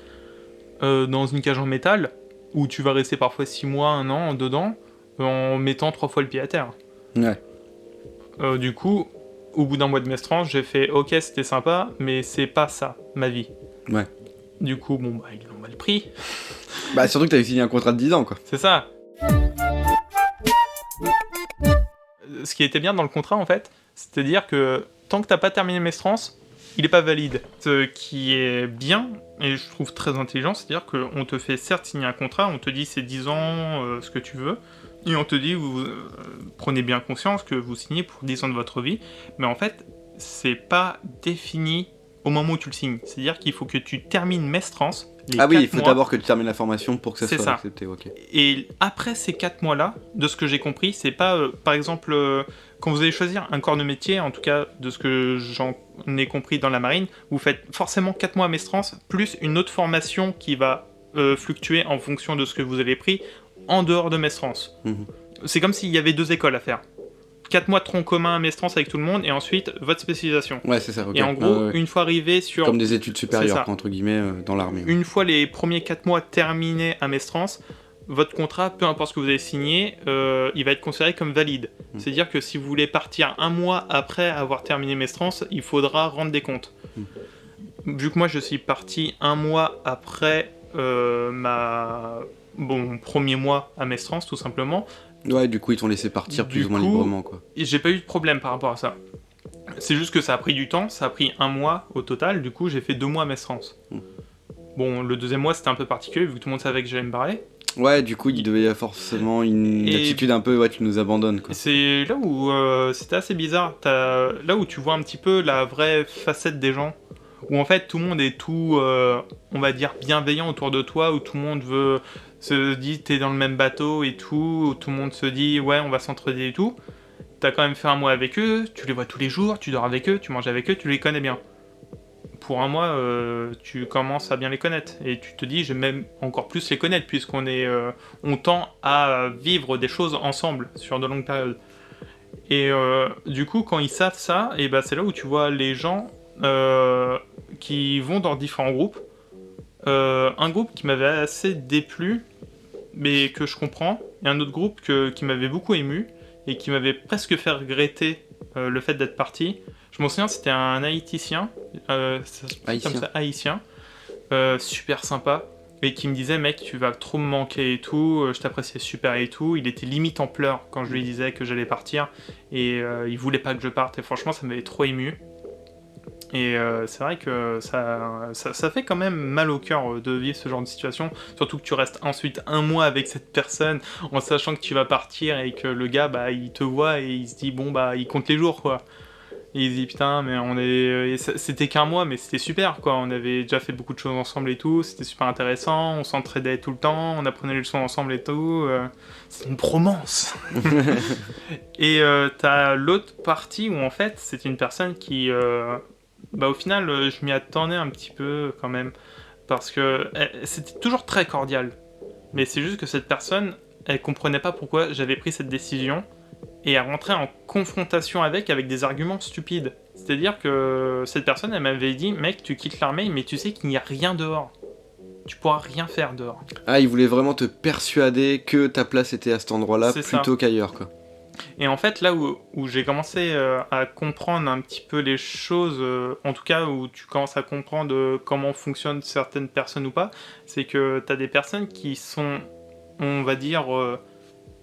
Dans une cage en métal, où tu vas rester parfois 6 mois, 1 an dedans, en mettant 3 fois le pied à terre. Ouais. Du coup, au bout d'un mois de mestrance, j'ai fait ok, c'était sympa, mais c'est pas ça, ma vie. Ouais. Du coup, bon, ils l'ont mal pris. Surtout que t'avais signé un contrat de 10 ans, quoi. C'est ça. Ce qui était bien dans le contrat, en fait, c'est-à-dire que tant que t'as pas terminé mestrance, il est pas valide. Ce qui est bien, et je trouve très intelligent, c'est-à-dire qu'on te fait certes signer un contrat, on te dit c'est 10 ans, ce que tu veux, et on te dit, vous prenez bien conscience que vous signez pour 10 ans de votre vie, mais en fait, c'est pas défini au moment où tu le signes. C'est-à-dire qu'il faut que tu termines mestrance. Il faut d'abord que tu termines la formation pour que ça soit accepté. Okay. Et après ces 4 mois-là, de ce que j'ai compris, c'est pas, par exemple, quand vous allez choisir un corps de métier, en tout cas de ce que j'en ai compris dans la marine, vous faites forcément 4 mois à mestrance, plus une autre formation qui va fluctuer en fonction de ce que vous avez pris en dehors de mestrance. C'est comme s'il y avait 2 écoles à faire. 4 mois de tronc commun à mestrance avec tout le monde, et ensuite votre spécialisation. Ouais, c'est ça. Okay. Et en gros, une fois arrivé sur... Comme des études supérieures, entre guillemets, dans l'armée. Une fois les premiers 4 mois terminés à mestrance, votre contrat, peu importe ce que vous avez signé, il va être considéré comme valide. C'est-à-dire que si vous voulez partir 1 mois après avoir terminé mestrance, il faudra rendre des comptes. Vu que moi je suis parti 1 mois après mon premier mois à mestrance, tout simplement. Ouais, du coup, ils t'ont laissé partir plus ou moins librement, quoi. Et j'ai pas eu de problème par rapport à ça. C'est juste que ça a pris du temps, ça a pris 1 mois au total, du coup, j'ai fait 2 mois à mestrance. Bon, le 2e mois, c'était un peu particulier, vu que tout le monde savait que j'allais me barrer. Ouais, du coup, il devait y avoir forcément une attitude un peu, tu nous abandonnes, quoi. C'est là où c'était assez bizarre. Là où tu vois un petit peu la vraie facette des gens. Où en fait, tout le monde est tout, on va dire, bienveillant autour de toi, où tout le monde se dit t'es dans le même bateau et tout, où tout le monde se dit ouais on va s'entraider et tout. T'as quand même fait 1 mois avec eux, tu les vois tous les jours, tu dors avec eux, tu manges avec eux, tu les connais bien. Pour 1 mois, tu commences à bien les connaître, et tu te dis je vais même encore plus les connaître, puisqu'on on tend à vivre des choses ensemble sur de longues périodes. Et du coup quand ils savent ça, et c'est là où tu vois les gens qui vont dans différents groupes. Un groupe qui m'avait assez déplu, mais que je comprends, et un autre groupe qui m'avait beaucoup ému, et qui m'avait presque fait regretter le fait d'être parti. Je m'en souviens, c'était un haïtien, haïtien, super sympa, et qui me disait mec tu vas trop me manquer et tout, je t'appréciais super et tout. Il était limite en pleurs quand je lui disais que j'allais partir, et il voulait pas que je parte, et franchement ça m'avait trop ému. Et c'est vrai que ça fait quand même mal au cœur de vivre ce genre de situation, surtout que tu restes ensuite 1 mois avec cette personne en sachant que tu vas partir, et que le gars il te voit et il se dit bon il compte les jours quoi. Et il dit putain, mais c'était qu'un mois, mais c'était super quoi. On avait déjà fait beaucoup de choses ensemble et tout. C'était super intéressant. On s'entraidait tout le temps. On apprenait les leçons ensemble et tout. C'est une bromance. Et t'as l'autre partie où en fait c'est une personne qui, au final, je m'y attendais un petit peu quand même parce que c'était toujours très cordial. Mais c'est juste que cette personne, elle comprenait pas pourquoi j'avais pris cette décision. Et elle rentrait en confrontation avec des arguments stupides. C'est-à-dire que cette personne, elle m'avait dit « Mec, tu quittes l'armée, mais tu sais qu'il n'y a rien dehors. Tu pourras rien faire dehors. » Ah, il voulait vraiment te persuader que ta place était à cet endroit-là plutôt qu'ailleurs, quoi. Et en fait, là où j'ai commencé à comprendre un petit peu les choses, en tout cas où tu commences à comprendre comment fonctionnent certaines personnes ou pas, c'est que tu as des personnes qui sont, on va dire,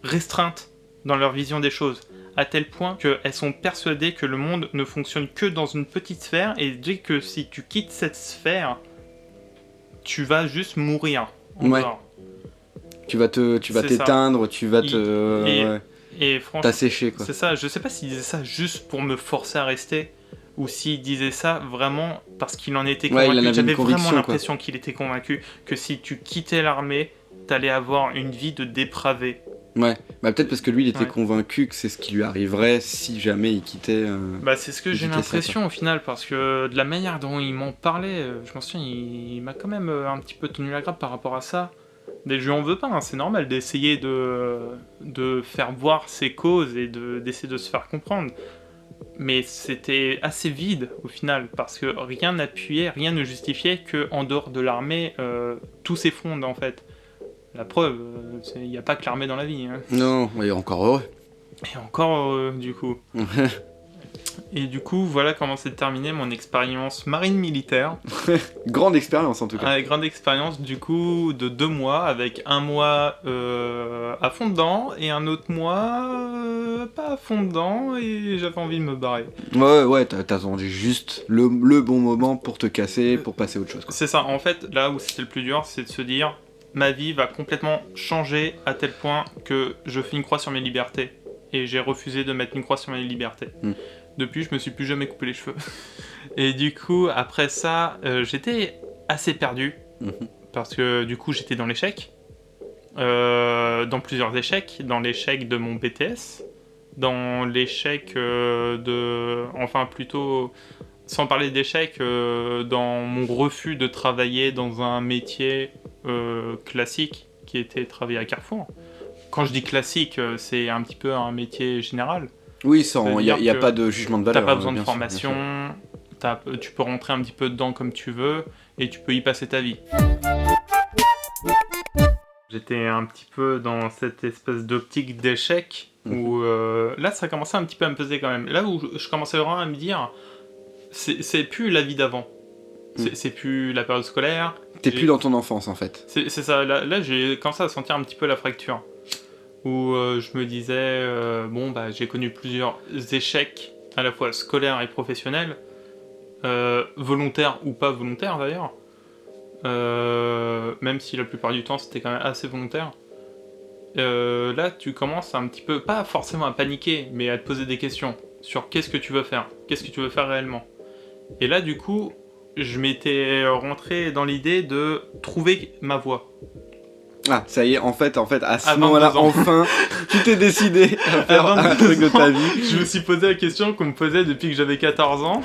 restreintes dans leur vision des choses, à tel point qu'elles sont persuadées que le monde ne fonctionne que dans une petite sphère, et dès que si tu quittes cette sphère, tu vas juste mourir en dehors. Tu vas t'éteindre, tu vas et franchement, t'assécher, quoi. C'est ça, je sais pas s'il disait ça juste pour me forcer à rester, ou s'il disait ça vraiment parce qu'il en était convaincu. J'avais vraiment l'impression qu'il était convaincu que si tu quittais l'armée, t'allais avoir une vie de dépravé. Ouais, peut-être parce que lui il était convaincu que c'est ce qui lui arriverait si jamais il quittait. C'est ce que j'ai l'impression au final, parce que de la manière dont il m'en parlait, je m'en souviens, il m'a quand même un petit peu tenu la grappe par rapport à ça. Je lui en veux pas, hein, c'est normal d'essayer de faire voir ses causes et d'essayer de se faire comprendre. Mais c'était assez vide au final, parce que rien n'appuyait, rien ne justifiait qu'en dehors de l'armée, tout s'effondre en fait. La preuve, il n'y a pas que l'armée dans la vie. Hein. Non, et encore heureux. Et encore heureux, du coup. Et du coup, voilà comment s'est terminée mon expérience marine militaire. Grande expérience en tout cas. Grande expérience du coup de 2 mois, avec un mois à fond dedans et un autre mois pas à fond dedans, et j'avais envie de me barrer. Ouais, t'as attendu juste le bon moment pour te casser, pour passer à autre chose, quoi. C'est ça, en fait, là où c'était le plus dur, c'est de se dire... Ma vie va complètement changer à tel point que je fais une croix sur mes libertés. Et j'ai refusé de mettre une croix sur mes libertés. Depuis, je me suis plus jamais coupé les cheveux. Et du coup, après ça, j'étais assez perdu. Parce que du coup, j'étais dans l'échec. Dans plusieurs échecs. Dans l'échec de mon BTS. Dans l'échec Enfin, plutôt... Sans parler d'échec, dans mon refus de travailler dans un métier... classique qui était travailler à Carrefour. Quand je dis classique, c'est un petit peu un métier général. Oui, il n'y a pas de jugement de valeur. T'as pas besoin de formation, tu peux rentrer un petit peu dedans comme tu veux et tu peux y passer ta vie. J'étais un petit peu dans cette espèce d'optique d'échec où là ça commençait un petit peu à me peser quand même. Là où je commençais vraiment à me dire c'est plus la vie d'avant. C'est plus la période scolaire. T'es plus dans ton enfance en fait. C'est ça, là j'ai commencé à sentir un petit peu la fracture. Où je me disais, j'ai connu plusieurs échecs, à la fois scolaires et professionnels, volontaires ou pas volontaires d'ailleurs, même si la plupart du temps c'était quand même assez volontaire. Là tu commences un petit peu, pas forcément à paniquer, mais à te poser des questions sur qu'est-ce que tu veux faire réellement. Et là du coup, je m'étais rentré dans l'idée de trouver ma voie. Ah, ça y est, en fait, à ce moment-là, enfin, tu t'es décidé à faire un truc de ta vie. Je me suis posé la question qu'on me posait depuis que j'avais 14 ans.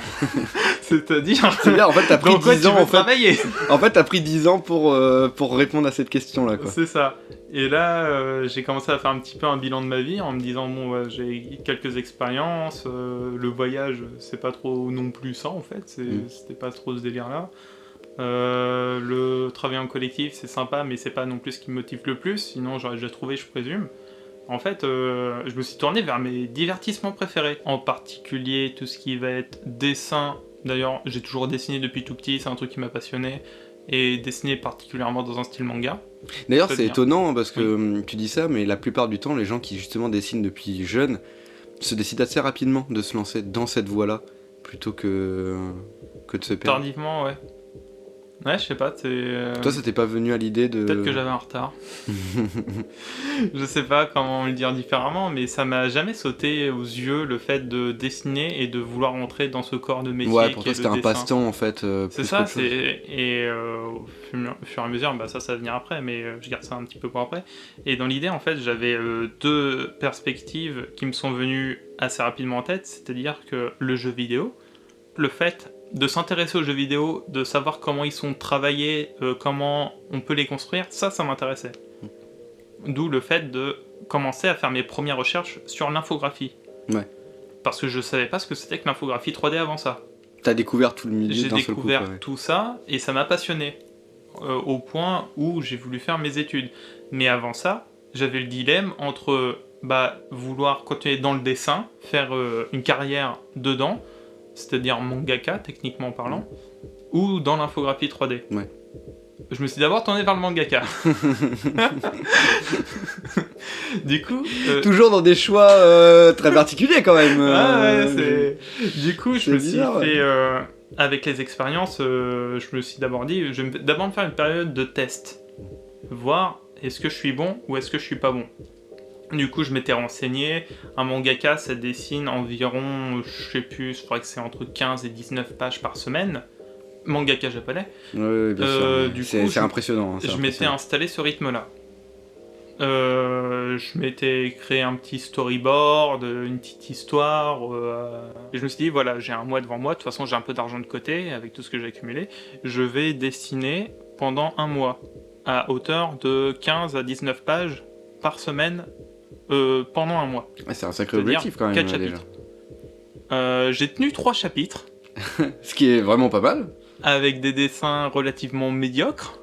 C'est-à-dire... C'est bien, en fait, t'as pris 10 ans, travailler. En fait, t'as pris 10 ans pour répondre à cette question-là, quoi. C'est ça. Et là, j'ai commencé à faire un petit peu un bilan de ma vie en me disant, j'ai quelques expériences, le voyage, c'est pas trop non plus ça, en fait. C'était pas trop ce délire-là. Le travail en collectif c'est sympa, mais c'est pas non plus ce qui me motive le plus, sinon j'aurais déjà trouvé, je présume. En fait, je me suis tourné vers mes divertissements préférés, en particulier tout ce qui va être dessin. D'ailleurs, j'ai toujours dessiné depuis tout petit, c'est un truc qui m'a passionné, et dessiner particulièrement dans un style manga. D'ailleurs, c'est étonnant parce que tu dis ça, mais la plupart du temps, les gens qui justement dessinent depuis jeune se décident assez rapidement de se lancer dans cette voie-là, plutôt que de se perdre. Tardivement, ouais. Ouais, je sais pas, Toi, ça t'est pas venu à l'idée de... Peut-être que j'avais un retard. Je sais pas comment le dire différemment, mais ça m'a jamais sauté aux yeux le fait de dessiner et de vouloir entrer dans ce corps de métier. Ouais, pour qui toi, est c'était le un dessin. passe-temps, en fait. C'est plus ça, qu'autre chose. au fur et à mesure, ça va venir après, mais je garde ça un petit peu pour après. Et dans l'idée, en fait, j'avais deux perspectives qui me sont venues assez rapidement en tête, c'est-à-dire que le jeu vidéo, le fait de s'intéresser aux jeux vidéo, de savoir comment ils sont travaillés, comment on peut les construire, ça m'intéressait. D'où le fait de commencer à faire mes premières recherches sur l'infographie. Ouais. Parce que je savais pas ce que c'était que l'infographie 3D avant ça. T'as découvert tout le milieu J'ai d'un seul coup. découvert quoi, ouais. tout ça et ça m'a passionné au point où j'ai voulu faire mes études. Mais avant ça, j'avais le dilemme entre vouloir continuer dans le dessin, faire une carrière dedans, c'est-à-dire mangaka techniquement parlant, ou dans l'infographie 3D. Ouais. Je me suis d'abord tourné vers le mangaka. Du coup... Toujours dans des choix très particuliers quand même. Du coup, je c'est me bizarre, suis fait... avec les expériences, je me suis d'abord dit, je vais d'abord me faire une période de test. Voir est-ce que je suis bon ou est-ce que je suis pas bon. Du coup, je m'étais renseigné. Un mangaka, ça dessine environ, je sais plus, je crois que c'est entre 15 et 19 pages par semaine. Mangaka japonais. Oui, bien sûr. Du C'est coup, impressionnant. hein, c'est Je m'étais impressionnant. installé ce rythme-là. Je m'étais créé un petit storyboard, une petite histoire. Et je me suis dit, voilà, j'ai un mois devant moi. De toute façon, j'ai un peu d'argent de côté avec tout ce que j'ai accumulé. Je vais dessiner pendant un mois, à hauteur de 15 à 19 pages par semaine pendant un mois. Ouais, c'est un sacré C'est-à-dire objectif quand même 4 déjà. chapitres. J'ai tenu 3 chapitres Ce qui est vraiment pas mal. avec des dessins relativement médiocres.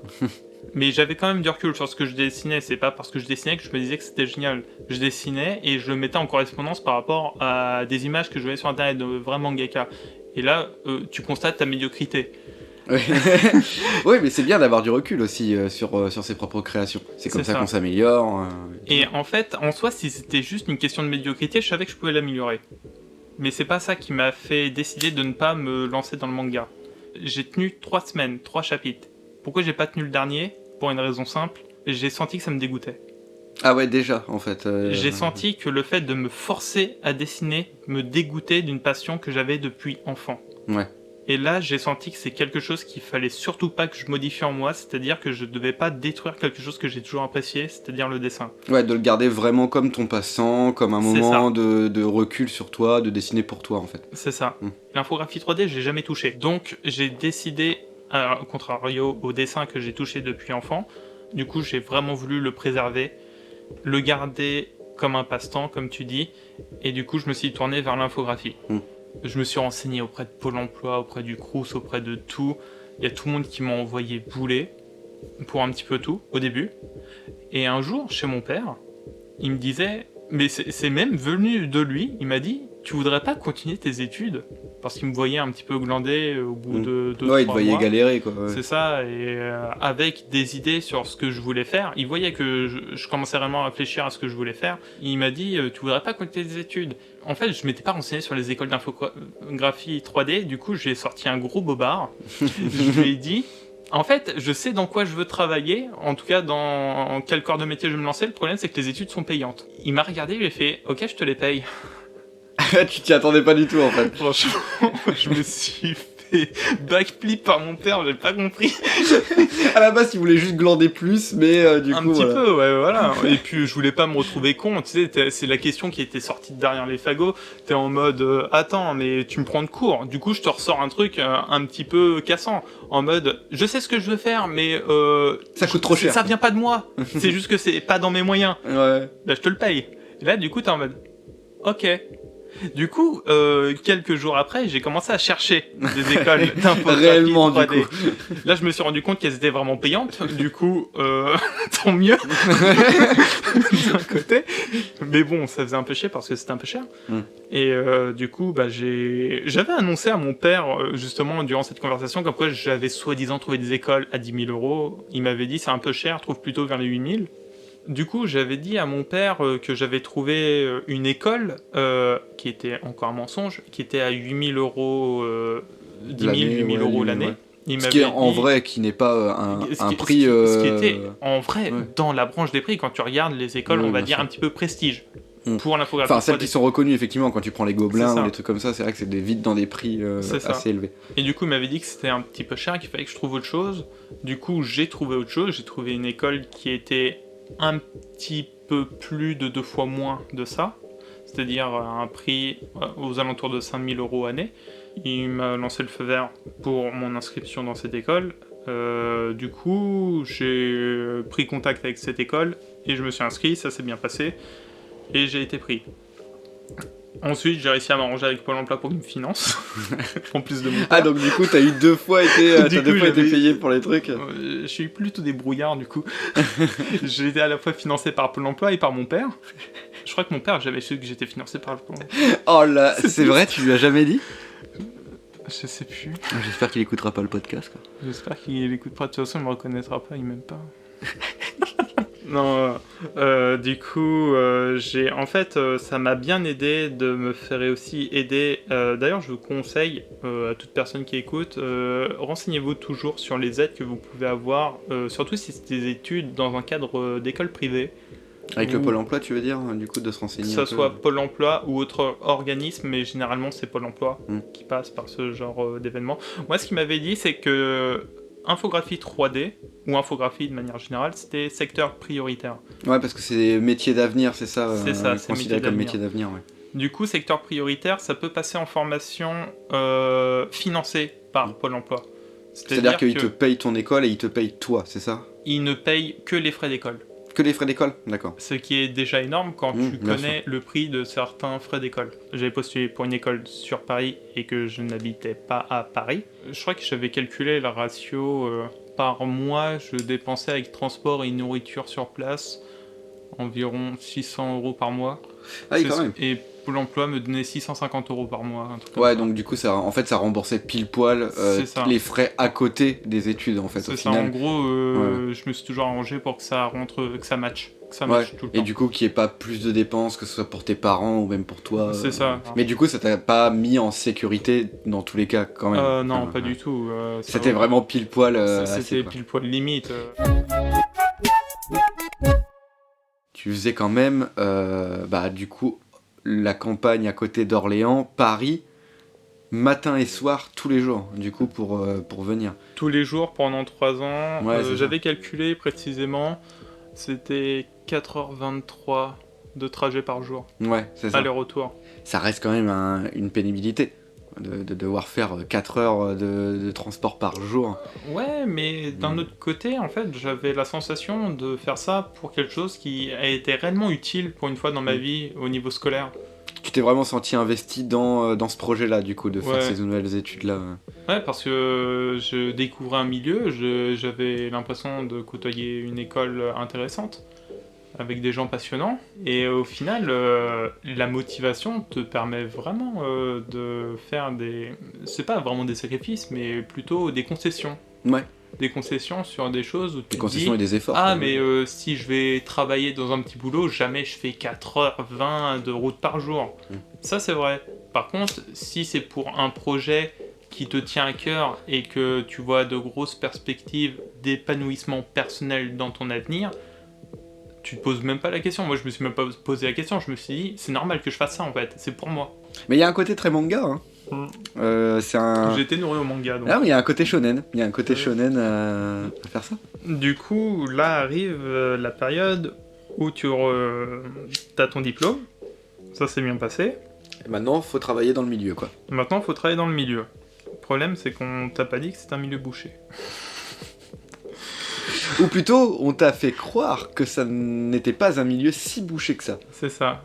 Mais j'avais quand même du recul sur ce que je dessinais. C'est pas parce que je dessinais que je me disais que c'était génial. Je dessinais et je le mettais en correspondance par rapport à des images que je voyais sur internet de vrais mangaka. Et là, tu constates ta médiocrité. Oui, oui, mais c'est bien d'avoir du recul aussi sur ses propres créations. C'est comme C'est ça ça. qu'on s'améliore. Et en fait, en soi, si c'était juste une question de médiocrité, je savais que je pouvais l'améliorer. Mais c'est pas ça qui m'a fait décider de ne pas me lancer dans le manga. J'ai tenu 3 semaines, 3 chapitres. Pourquoi j'ai pas tenu le dernier ? Pour une raison simple, j'ai senti que ça me dégoûtait. Ah ouais, déjà, en fait. J'ai senti que le fait de me forcer à dessiner me dégoûtait d'une passion que j'avais depuis enfant. Ouais. Et là, j'ai senti que c'est quelque chose qu'il fallait surtout pas que je modifie en moi, c'est-à-dire que je devais pas détruire quelque chose que j'ai toujours apprécié, c'est-à-dire le dessin. Ouais, de le garder vraiment comme ton passe-temps, comme un C'est moment de recul sur toi, de dessiner pour toi, en fait. C'est ça. L'infographie 3D, j'ai jamais touché. Donc, j'ai décidé, au contrario au dessin que j'ai touché depuis enfant, du coup, j'ai vraiment voulu le préserver, le garder comme un passe-temps, comme tu dis, et du coup, je me suis tourné vers l'infographie. Je me suis renseigné auprès de Pôle emploi, auprès du Crous, auprès de tout. Il y a tout le monde qui m'a envoyé bouler pour un petit peu tout, au début. Et un jour, chez mon père, il me disait, mais c'est même venu de lui, il m'a dit, tu voudrais pas continuer tes études ? Parce qu'il me voyait un petit peu glander au bout de 2-3 mois. Ouais, il te voyait galérer, quoi. Ouais. C'est ça, et avec des idées sur ce que je voulais faire, il voyait que je commençais vraiment à réfléchir à ce que je voulais faire. Il m'a dit, tu voudrais pas continuer tes études ? En fait, je m'étais pas renseigné sur les écoles d'infographie 3D, du coup, j'ai sorti un gros bobard. Je lui ai dit, en fait, je sais dans quoi je veux travailler, en tout cas dans quel corps de métier je vais me lancer. Le problème, c'est que les études sont payantes. Il m'a regardé, il m'a fait, ok, je te les paye. Tu t'y attendais pas du tout, en fait. Franchement, je me suis fait backflip par mon père, j'ai pas compris. À la base, il voulait juste glander plus, mais du Un coup, petit voilà. peu, ouais, voilà. Et puis, je voulais pas me retrouver con, tu sais, c'est la question qui était sortie de derrière les fagots. T'es en mode, attends, mais tu me prends de court. Du coup, je te ressors un truc un petit peu cassant. En mode, je sais ce que je veux faire, mais Ça coûte trop cher. ça vient pas de moi. C'est juste que c'est pas dans mes moyens. Ouais. Là, je te le paye. Et là, du coup, t'es en mode, ok. Du coup, quelques jours après, j'ai commencé à chercher des écoles d'infographie Réellement, 3D. du coup. Là, je me suis rendu compte qu'elles étaient vraiment payantes. Du coup, tant mieux d'un côté. Mais bon, ça faisait un peu chier parce que c'était un peu cher. Et du coup, j'avais annoncé à mon père, justement, durant cette conversation, comme quoi j'avais soi-disant trouvé des écoles à 10 000 euros. Il m'avait dit, c'est un peu cher, trouve plutôt vers les 8 000. Du coup, j'avais dit à mon père que j'avais trouvé une école qui était encore un mensonge, qui était à 8 000 euros, 10 000, 8 000 euros l'année. Ouais. Ce qui est en vrai, qui n'est pas un prix... Ce qui était en vrai, ouais. dans la branche des prix, quand tu regardes les écoles, Oui, on va bien dire sûr. un petit peu prestige. Pour l'infographie. Enfin, celles 3D. qui sont reconnues, effectivement, quand tu prends les Gobelins C'est ça. ou les trucs comme ça, c'est vrai que c'est vite dans des prix C'est ça. assez élevés. Et du coup, il m'avait dit que c'était un petit peu cher, qu'il fallait que je trouve autre chose. Du coup, j'ai trouvé autre chose. J'ai trouvé une école qui était un petit peu plus de 2 fois moins de ça. C'est-à-dire un prix aux alentours de 5 000 € année. Il m'a lancé le feu vert pour mon inscription dans cette école. Du coup, j'ai pris contact avec cette école et je me suis inscrit, ça s'est bien passé. Et j'ai été pris. Ensuite, j'ai réussi à m'arranger avec Pôle emploi pour qu'il me finance. En plus de mon père. Ah, donc du coup, t'as eu 2 fois été, Du t'as coup, 2 fois été j'avais- payé pour les trucs. Je suis plutôt débrouillard du coup. J'ai été à la fois financé par Pôle emploi et par mon père. Je crois que mon père, j'avais su que j'étais financé par Pôle emploi. Oh là, c'est vrai, tu lui as jamais dit? Je sais plus. J'espère qu'il écoutera pas le podcast, quoi. J'espère qu'il écoute pas. De toute façon, il me reconnaîtra pas, il m'aime pas. Non, du coup, ça m'a bien aidé de me faire aussi aider. D'ailleurs, je vous conseille à toute personne qui écoute, renseignez-vous toujours sur les aides que vous pouvez avoir, surtout si c'est des études dans un cadre d'école privée. Avec le Ou- Pôle emploi, tu veux dire, du coup, de se Que renseigner ce un peu. soit Pôle emploi ou autre organisme, mais généralement c'est Pôle emploi qui passe par ce genre d'événement. Moi, ce qu'il m'avait dit, c'est que infographie 3D, ou infographie de manière générale, c'était secteur prioritaire. Ouais, parce que c'est des métiers d'avenir, c'est ça, C'est ça, c'est considéré métier comme métier d'avenir, ouais. Du coup, secteur prioritaire, ça peut passer en formation financée par Pôle emploi. C'est-à-dire qu'il te paye ton école et il te paye toi, c'est ça? Il ne paye que les frais d'école. Que les frais d'école? D'accord. Ce qui est déjà énorme quand tu bien connais le prix de certains frais d'école. J'avais postulé pour une école sur Paris et que je n'habitais pas à Paris. Je crois que j'avais calculé la ratio par mois. Je dépensais avec transport et nourriture sur place environ 600 € par mois. Ah oui, quand même. Et Pôle emploi me donnait 650 € par mois. Un truc comme Ouais, ça. donc du coup, ça remboursait pile poil C'est ça. les frais à côté des études, en fait, C'est au ça, final. en gros, je me suis toujours arrangé pour que ça rentre, que ça matche. Que ça Ouais, matche tout le et temps. du coup, qu'il n'y ait pas plus de dépenses, que ce soit pour tes parents ou même pour toi. C'est ça. Mais du coup, ça t'a pas mis en sécurité dans tous les cas, quand même. Non, Enfin, pas du tout. Ça C'était va. vraiment pile poil. C'était assez, quoi. pile poil limite. Tu faisais quand même, du coup, la campagne à côté d'Orléans, Paris, matin et soir, tous les jours, du coup, pour venir. Tous les jours pendant 3 ans. Ouais, c'est ça. J'avais calculé précisément, c'était 4h23 de trajet par jour, Ouais, c'est ça. aller-retour. Ça reste quand même une pénibilité de devoir faire 4 heures de transport par jour. Ouais, mais d'un autre côté, en fait, j'avais la sensation de faire ça pour quelque chose qui a été réellement utile pour une fois dans ma vie au niveau scolaire. Tu t'es vraiment senti investi dans ce projet-là, du coup, de faire Ouais. ces nouvelles études-là. Ouais, parce que je découvrais un milieu, j'avais l'impression de côtoyer une école intéressante, avec des gens passionnants, et au final, la motivation te permet vraiment de faire des... C'est pas vraiment des sacrifices, mais plutôt des concessions. Ouais. Des concessions sur des choses où tu Des te concessions dis, et des efforts. ah, quoi. mais si je vais travailler dans un petit boulot, jamais je fais 4h20 de route par jour. Ça, c'est vrai. Par contre, si c'est pour un projet qui te tient à cœur et que tu vois de grosses perspectives d'épanouissement personnel dans ton avenir, tu te poses même pas la question. Moi, je me suis même pas posé la question. Je me suis dit, c'est normal que je fasse ça, en fait. C'est pour moi. Mais il y a un côté très manga, hein. C'est un... J'ai été nourri au manga, donc. Ah, mais il y a un côté shonen. Il y a un côté shonen à faire ça. Du coup, là arrive la période où tu as ton diplôme. Ça s'est bien passé. Et maintenant, faut travailler dans le milieu, quoi. Maintenant, il faut travailler dans le milieu. Le problème, c'est qu'on t'a pas dit que c'est un milieu bouché. Ou plutôt, on t'a fait croire que ça n'était pas un milieu si bouché que ça. C'est ça.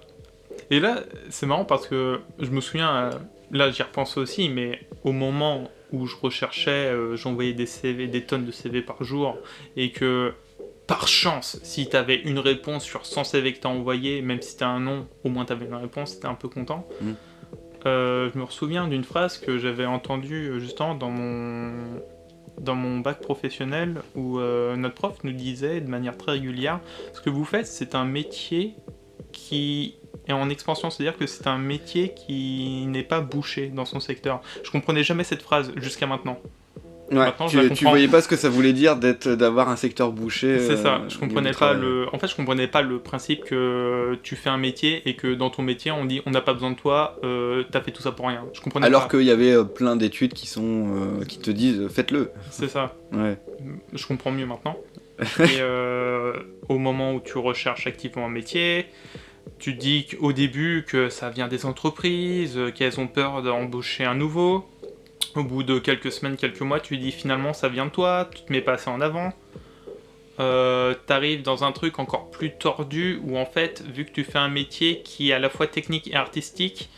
Et là, c'est marrant parce que je me souviens, là j'y repense aussi, mais au moment où je recherchais, j'envoyais des CV, des tonnes de CV par jour, et que par chance, si t'avais une réponse sur 100 CV que t'as envoyé, même si c'était un non, au moins t'avais une réponse, t'étais un peu content. Je me souviens d'une phrase que j'avais entendue justement dans mon bac professionnel où notre prof nous disait de manière très régulière, ce que vous faites, c'est un métier qui est en expansion, c'est-à-dire que c'est un métier qui n'est pas bouché dans son secteur. Je comprenais jamais cette phrase jusqu'à maintenant. Ouais, Maintenant, je la tu comprends. voyais pas ce que ça voulait dire d'avoir un secteur bouché. C'est ça, je au comprenais niveau pas du travail. En fait, je comprenais pas le principe que tu fais un métier et que dans ton métier, on dit on n'a pas besoin de toi, t'as fait tout ça pour rien. Je comprenais Alors pas. qu'il y avait plein d'études qui te disent faites-le. C'est ça. Ouais. Je comprends mieux maintenant. Et au moment où tu recherches activement un métier, tu dis au début que ça vient des entreprises, qu'elles ont peur d'embaucher un nouveau. Au bout de quelques semaines, quelques mois, tu dis finalement ça vient de toi, tu te mets pas assez en avant. T'arrives dans un truc encore plus tordu où en fait, vu que tu fais un métier qui est à la fois technique et artistique,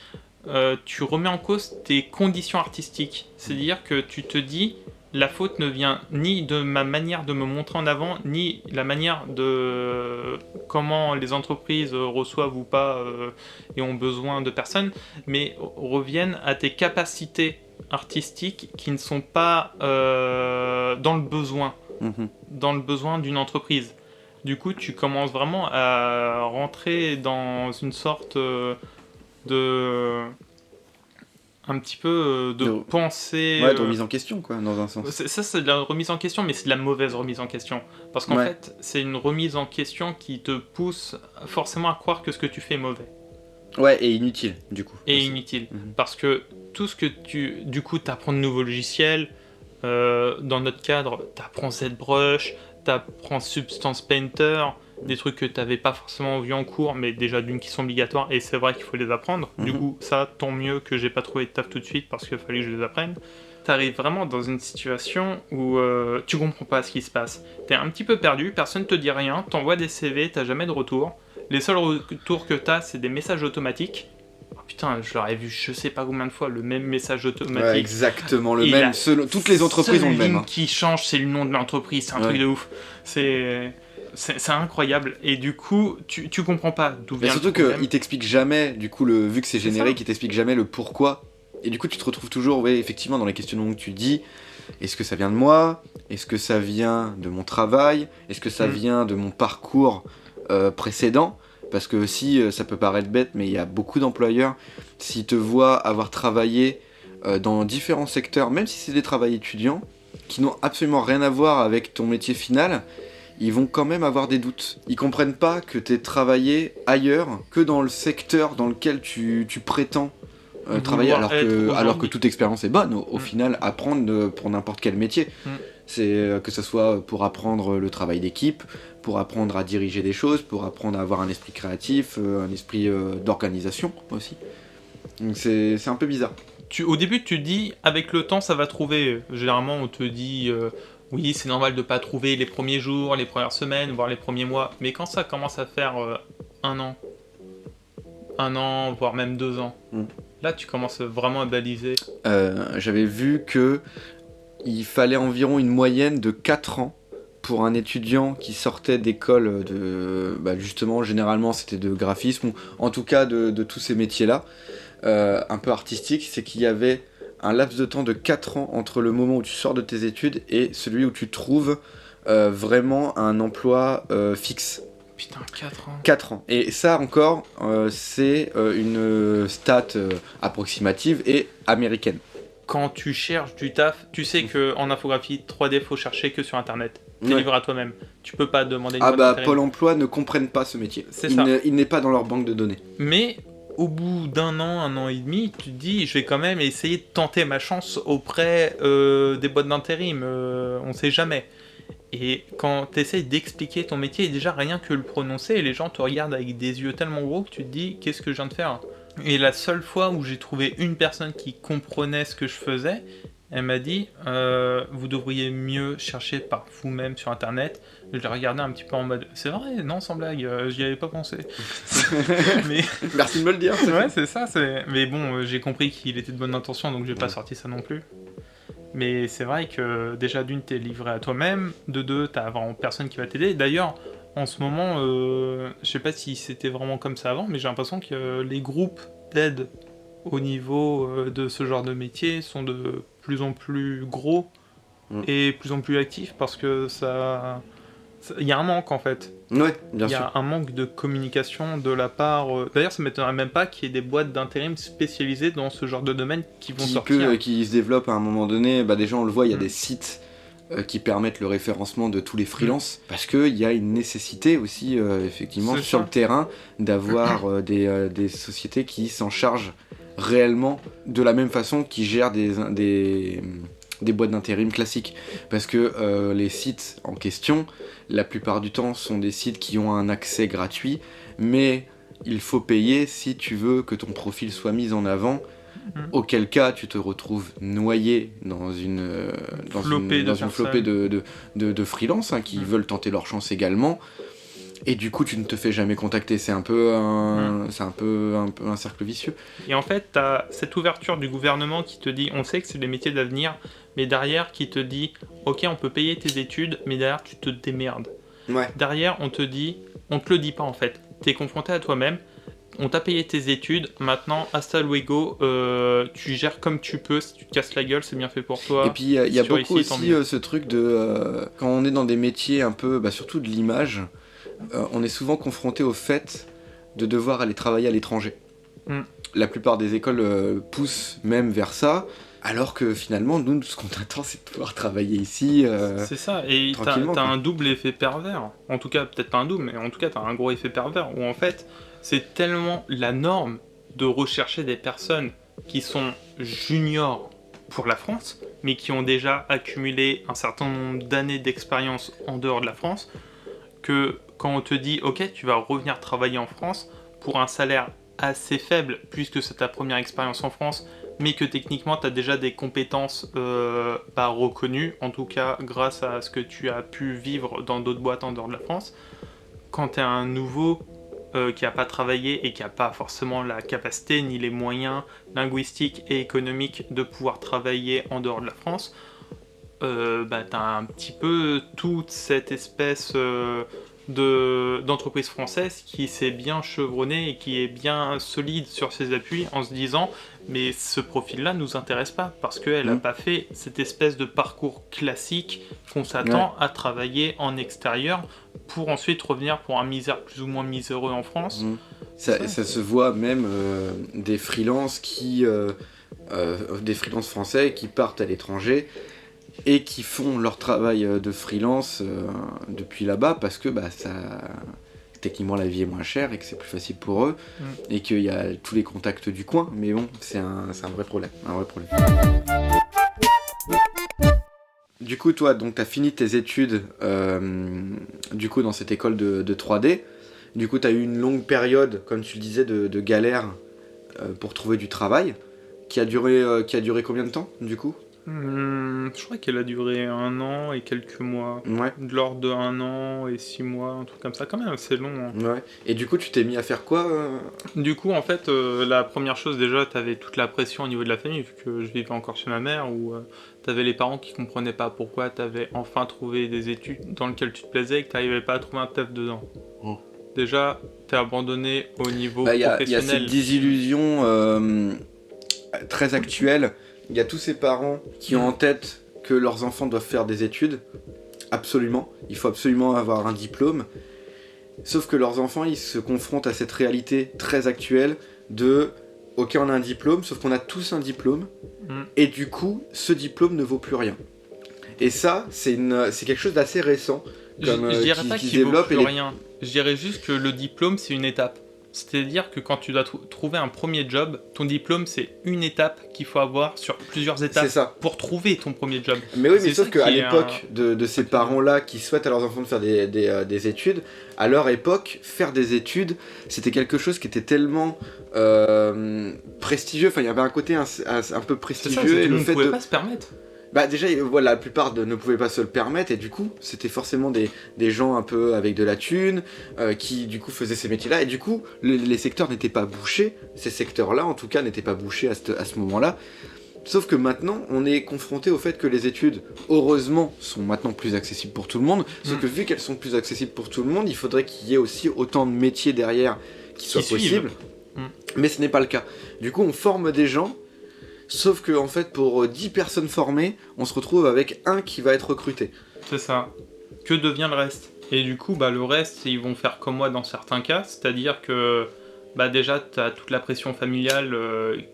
tu remets en cause tes conditions artistiques. C'est-à-dire que tu te dis, la faute ne vient ni de ma manière de me montrer en avant, ni la manière de comment les entreprises reçoivent ou pas et ont besoin de personnes, mais reviennent à tes capacités artistiques qui ne sont pas dans le besoin. Dans le besoin d'une entreprise. Du coup, tu commences vraiment à rentrer dans une sorte un petit peu de pensée... Ouais, de remise en question, quoi, dans un sens. Ça, c'est de la remise en question, mais c'est de la mauvaise remise en question. Parce qu'en fait, c'est une remise en question qui te pousse forcément à croire que ce que tu fais est mauvais. Ouais, et inutile, du coup. Et inutile. Parce que tout ce que du coup, t'apprends de nouveaux logiciels. Dans notre cadre, t'apprends ZBrush, t'apprends Substance Painter, des trucs que t'avais pas forcément vu en cours, mais déjà d'une qui sont obligatoires, et c'est vrai qu'il faut les apprendre. Du coup, ça, tant mieux que j'ai pas trouvé de taf tout de suite parce qu'il fallait que je les apprenne. T'arrives vraiment dans une situation où tu comprends pas ce qui se passe. T'es un petit peu perdu, personne te dit rien, t'envoies des CV, t'as jamais de retour. Les seuls retours que t'as, c'est des messages automatiques. Oh putain, je leur ai vu je sais pas combien de fois le même message automatique. Ouais, exactement le même. Toutes les entreprises ont le même. Ce qui change, c'est le nom de l'entreprise. C'est un truc de ouf. C'est incroyable. Et du coup, tu comprends pas d'où vient le problème. Surtout qu'il t'explique jamais, du coup, vu que c'est générique, il t'explique jamais le pourquoi. Et du coup, tu te retrouves toujours, effectivement, dans les questionnements que tu dis. Est-ce que ça vient de moi ? Est-ce que ça vient de mon travail ? Est-ce que ça vient de mon parcours précédent ? Parce que aussi, ça peut paraître bête, mais il y a beaucoup d'employeurs, s'ils te voient avoir travaillé dans différents secteurs, même si c'est des travails étudiants, qui n'ont absolument rien à voir avec ton métier final, ils vont quand même avoir des doutes. Ils comprennent pas que tu aies travaillé ailleurs que dans le secteur dans lequel tu prétends travailler, alors que toute expérience est bonne, au final, apprendre pour n'importe quel métier. C'est que ce soit pour apprendre le travail d'équipe, pour apprendre à diriger des choses, pour apprendre à avoir un esprit créatif, un esprit d'organisation aussi. Donc c'est un peu bizarre. Au début, tu dis, avec le temps, ça va trouver. Généralement, on te dit, oui, c'est normal de pas trouver les premiers jours, les premières semaines, voire les premiers mois. Mais quand ça commence à faire 1 an, voire même 2 ans, là, tu commences vraiment à baliser. J'avais vu que il fallait environ une moyenne de 4 ans pour un étudiant qui sortait d'école justement, généralement c'était de graphisme, ou en tout cas de tous ces métiers-là, un peu artistiques, c'est qu'il y avait un laps de temps de 4 ans entre le moment où tu sors de tes études et celui où tu trouves vraiment un emploi fixe. Putain, 4 ans. 4 ans. Et ça encore, c'est une stat approximative et américaine. Quand tu cherches du taf, tu sais qu'en infographie 3D, faut chercher que sur internet. T'es livré à toi-même. Tu peux pas demander une boîte d'intérim. Pôle emploi ne comprennent pas ce métier. Il n'est pas dans leur banque de données. Mais au bout d'1 an, 1 an et demi, tu te dis, je vais quand même essayer de tenter ma chance auprès des boîtes d'intérim. On sait jamais. Et quand tu essayes d'expliquer ton métier, déjà rien que le prononcer, les gens te regardent avec des yeux tellement gros que tu te dis, qu'est-ce que je viens de faire ? Et la seule fois où j'ai trouvé une personne qui comprenait ce que je faisais, elle m'a dit vous devriez mieux chercher par vous-même sur internet. Je l'ai regardé un petit peu en mode c'est vrai, non, sans blague, j'y avais pas pensé. Mais... Merci de me le dire. Ouais, c'est ça. Mais bon, j'ai compris qu'il était de bonne intention, donc j'ai pas sorti ça non plus. Mais c'est vrai que déjà d'une, t'es livré à toi-même, de deux, t'as vraiment personne qui va t'aider. D'ailleurs, en ce moment, je sais pas si c'était vraiment comme ça avant, mais j'ai l'impression que les groupes d'aide au niveau de ce genre de métier sont de plus en plus gros et plus en plus actifs parce que ça Il y a un manque en fait. Ouais, bien Il y sûr. a un manque de communication de la part. D'ailleurs, ça m'étonnerait même pas qu'il y ait des boîtes d'intérim spécialisées dans ce genre de domaine qui vont sortir. Qui se développe à un moment donné. Déjà, on le voit, il y a des sites qui permettent le référencement de tous les freelances, parce qu'il y a une nécessité aussi, effectivement, C'est sur ça. le terrain, d'avoir des sociétés qui s'en chargent réellement de la même façon qu'ils gèrent des boîtes d'intérim classiques. Parce que les sites en question, la plupart du temps, sont des sites qui ont un accès gratuit, mais il faut payer si tu veux que ton profil soit mis en avant. Auquel cas tu te retrouves noyé dans une Flopée de freelance qui veulent tenter leur chance également, et du coup tu ne te fais jamais contacter. C'est un peu un cercle vicieux. Et en fait, t'as cette ouverture du gouvernement qui te dit, on sait que c'est des métiers d'avenir, mais derrière qui te dit, ok, on peut payer tes études, mais derrière tu te démerdes. Ouais. Derrière, on te le dit pas en fait. T'es confronté à toi-même. On t'a payé tes études, maintenant, hasta luego, tu gères comme tu peux, si tu te casses la gueule, c'est bien fait pour toi. Et puis il y a Si tu beaucoup réussis, tant aussi mieux. ce truc de quand on est dans des métiers un peu, surtout de l'image, on est souvent confronté au fait de devoir aller travailler à l'étranger. La plupart des écoles poussent même vers ça, alors que finalement, nous, ce qu'on attend, c'est de pouvoir travailler ici. C'est ça, et t'as tranquillement, quoi. un double effet pervers. En tout cas, peut-être pas un double, mais en tout cas, t'as un gros effet pervers, où en fait, c'est tellement la norme de rechercher des personnes qui sont juniors pour la France, mais qui ont déjà accumulé un certain nombre d'années d'expérience en dehors de la France, que quand on te dit, ok, tu vas revenir travailler en France pour un salaire assez faible, puisque c'est ta première expérience en France, mais que techniquement tu as déjà des compétences reconnues, en tout cas grâce à ce que tu as pu vivre dans d'autres boîtes en dehors de la France. Quand tu es un nouveau qui n'a pas travaillé et qui n'a pas forcément la capacité ni les moyens linguistiques et économiques de pouvoir travailler en dehors de la France, tu as un petit peu toute cette espèce d'entreprise française qui s'est bien chevronnée et qui est bien solide sur ses appuis en se disant mais ce profil-là nous intéresse pas parce qu'elle n'a pas fait cette espèce de parcours classique qu'on s'attend à travailler en extérieur pour ensuite revenir pour un misère plus ou moins miséreux en France. Ça se voit même des freelances des freelances français qui partent à l'étranger et qui font leur travail de freelance depuis là-bas parce que techniquement la vie est moins chère et que c'est plus facile pour eux et qu'il y a tous les contacts du coin, mais bon, c'est un vrai problème. Du coup, toi, donc t'as fini tes études du coup dans cette école de 3D. Du coup, t'as eu une longue période, comme tu le disais, de galère pour trouver du travail, qui a duré combien de temps, du coup ? Je crois qu'elle a duré 1 an et quelques mois. Ouais. De l'ordre de 1 an et 6 mois, un truc comme ça, quand même, c'est long. Hein. Ouais. Et du coup, tu t'es mis à faire quoi Du coup, en fait, la première chose, déjà, t'avais toute la pression au niveau de la famille, vu que je vivais encore chez ma mère, où t'avais les parents qui comprenaient pas pourquoi t'avais enfin trouvé des études dans lesquelles tu te plaisais et que t'arrivais pas à trouver un taf dedans. Déjà, t'es abandonné au niveau professionnel. Il y a cette désillusion très actuelle. Il y a tous ces parents qui ont en tête que leurs enfants doivent faire des études. Absolument. Il faut absolument avoir un diplôme. Sauf que leurs enfants, ils se confrontent à cette réalité très actuelle de « Ok, on a un diplôme, sauf qu'on a tous un diplôme. Et du coup, ce diplôme ne vaut plus rien. » Et ça, c'est quelque chose d'assez récent. Je dirais pas qu'il vaut plus rien. Je dirais juste que le diplôme, c'est une étape. C'est-à-dire que quand tu dois trouver un premier job, ton diplôme, c'est une étape qu'il faut avoir sur plusieurs étapes pour trouver ton premier job. Mais oui, mais sauf qu'à l'époque de ces parents-là qui souhaitent à leurs enfants de faire des études, à leur époque, faire des études, c'était quelque chose qui était tellement prestigieux. Enfin, il y avait un côté un peu prestigieux. C'est ça, et on le ne fait pouvait pas se permettre. Déjà, voilà, la plupart ne pouvaient pas se le permettre, et du coup, c'était forcément des gens un peu avec de la thune, qui du coup faisaient ces métiers-là, et du coup, les secteurs n'étaient pas bouchés, ces secteurs-là en tout cas n'étaient pas bouchés à ce moment-là. Sauf que maintenant, on est confronté au fait que les études, heureusement, sont maintenant plus accessibles pour tout le monde, sauf que vu qu'elles sont plus accessibles pour tout le monde, il faudrait qu'il y ait aussi autant de métiers derrière qui soient possibles, mais ce n'est pas le cas. Du coup, on forme des gens. Sauf que en fait, pour 10 personnes formées, on se retrouve avec un qui va être recruté. C'est ça. Que devient le reste ? Et du coup, bah, le reste, ils vont faire comme moi dans certains cas, c'est-à-dire que bah, déjà, tu as toute la pression familiale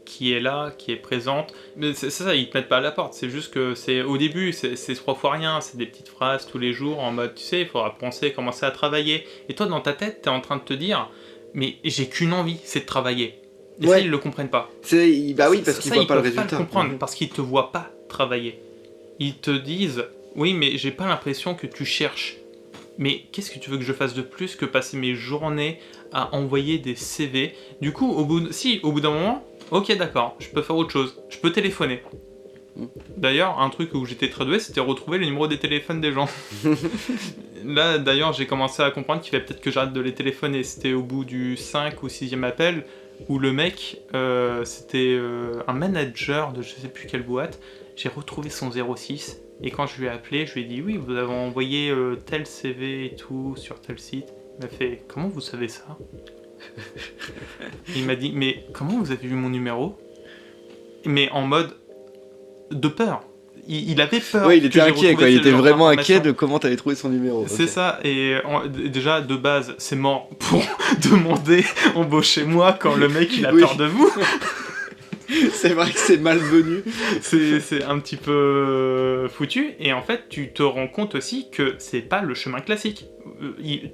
qui est là, qui est présente. Mais c'est ça, ils te mettent pas à la porte, c'est juste que au début, c'est 3 fois rien, c'est des petites phrases tous les jours en mode, tu sais, il faudra penser, commencer à travailler. Et toi, dans ta tête, tu es en train de te dire, mais j'ai qu'une envie, c'est de travailler. Et ça, ils le comprennent pas. Bah oui, parce qu'ils voient pas le résultat. Ils peuvent pas le comprendre, parce qu'ils te voient pas travailler. Ils te disent, oui, mais j'ai pas l'impression que tu cherches. Mais qu'est-ce que tu veux que je fasse de plus que passer mes journées à envoyer des CV? Du coup, au bout d'un moment, ok, d'accord, je peux faire autre chose. Je peux téléphoner. D'ailleurs, un truc où j'étais très doué, c'était retrouver le numéro des téléphones des gens. Là, d'ailleurs, j'ai commencé à comprendre qu'il fallait peut-être que j'arrête de les téléphoner. C'était au bout du 5 ou 6e appel où le mec, c'était un manager de je sais plus quelle boîte. J'ai retrouvé son 06. Et quand je lui ai appelé, je lui ai dit oui, vous avez envoyé tel CV et tout sur tel site. Il m'a fait comment vous savez ça? Il m'a dit mais comment vous avez vu mon numéro? Mais en mode de peur. Il avait peur. Oui, il était inquiet quoi. Il était vraiment inquiet de comment t'avais trouvé son numéro. C'est ça. Et déjà de base, c'est mort pour demander embauchez-moi quand le mec il a peur de vous. C'est vrai que c'est malvenu. C'est un petit peu foutu. Et en fait, tu te rends compte aussi que c'est pas le chemin classique.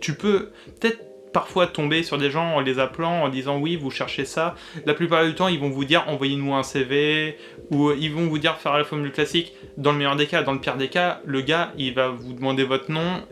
Tu peux peut-être parfois tomber sur des gens en les appelant, en disant oui, vous cherchez ça. La plupart du temps, ils vont vous dire envoyez-nous un CV, ou ils vont vous dire faire la formule classique. Dans le meilleur des cas, dans le pire des cas, le gars, il va vous demander votre nom,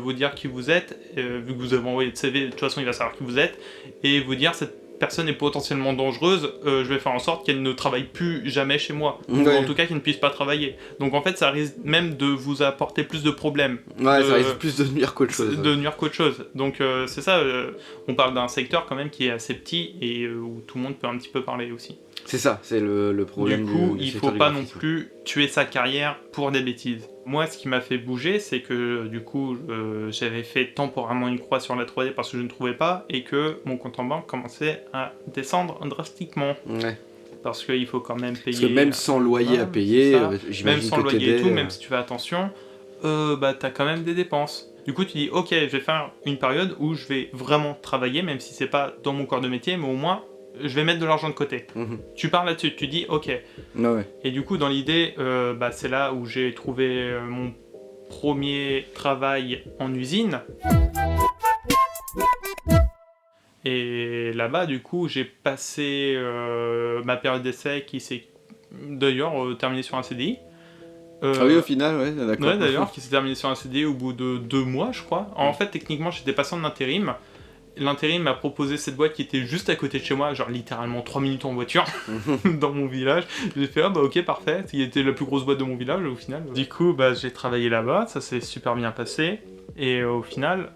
vous dire qui vous êtes, vu que vous avez envoyé le CV, de toute façon, il va savoir qui vous êtes, et vous dire cette personne est potentiellement dangereuse, je vais faire en sorte qu'elle ne travaille plus jamais chez moi. Ou en tout cas qu'elle ne puisse pas travailler. Donc en fait ça risque même de vous apporter plus de problèmes. Ouais, ça risque plus de nuire qu'autre chose. De nuire qu'autre chose. Donc c'est ça, on parle d'un secteur quand même qui est assez petit et où tout le monde peut un petit peu parler aussi. C'est ça, c'est le problème. Du coup, il faut pas non plus tuer sa carrière pour des bêtises. Moi, ce qui m'a fait bouger, c'est que du coup, j'avais fait temporairement une croix sur la 3D parce que je ne trouvais pas et que mon compte en banque commençait à descendre drastiquement. Ouais. Parce qu'il faut quand même payer. Parce que même sans loyer à payer, j'imagine même sans loyer et tout, même si tu fais attention, t'as quand même des dépenses. Du coup, tu dis, ok, je vais faire une période où je vais vraiment travailler, même si c'est pas dans mon corps de métier, mais au moins je vais mettre de l'argent de côté. Tu pars là-dessus, tu dis ok. Ouais. Et du coup, dans l'idée, c'est là où j'ai trouvé mon premier travail en usine. Et là-bas, du coup, j'ai passé ma période d'essai qui s'est d'ailleurs terminée sur un CDI. Ah oui, au final, ouais, d'accord. Ouais, d'ailleurs, qui s'est terminée sur un CDI au bout de 2 mois, je crois. En fait, techniquement, j'étais passé en intérim. L'intérim m'a proposé cette boîte qui était juste à côté de chez moi, genre littéralement 3 minutes en voiture, dans mon village. J'ai fait, ok, parfait, qui était la plus grosse boîte de mon village au final. Du coup, j'ai travaillé là-bas, ça s'est super bien passé. Et au final,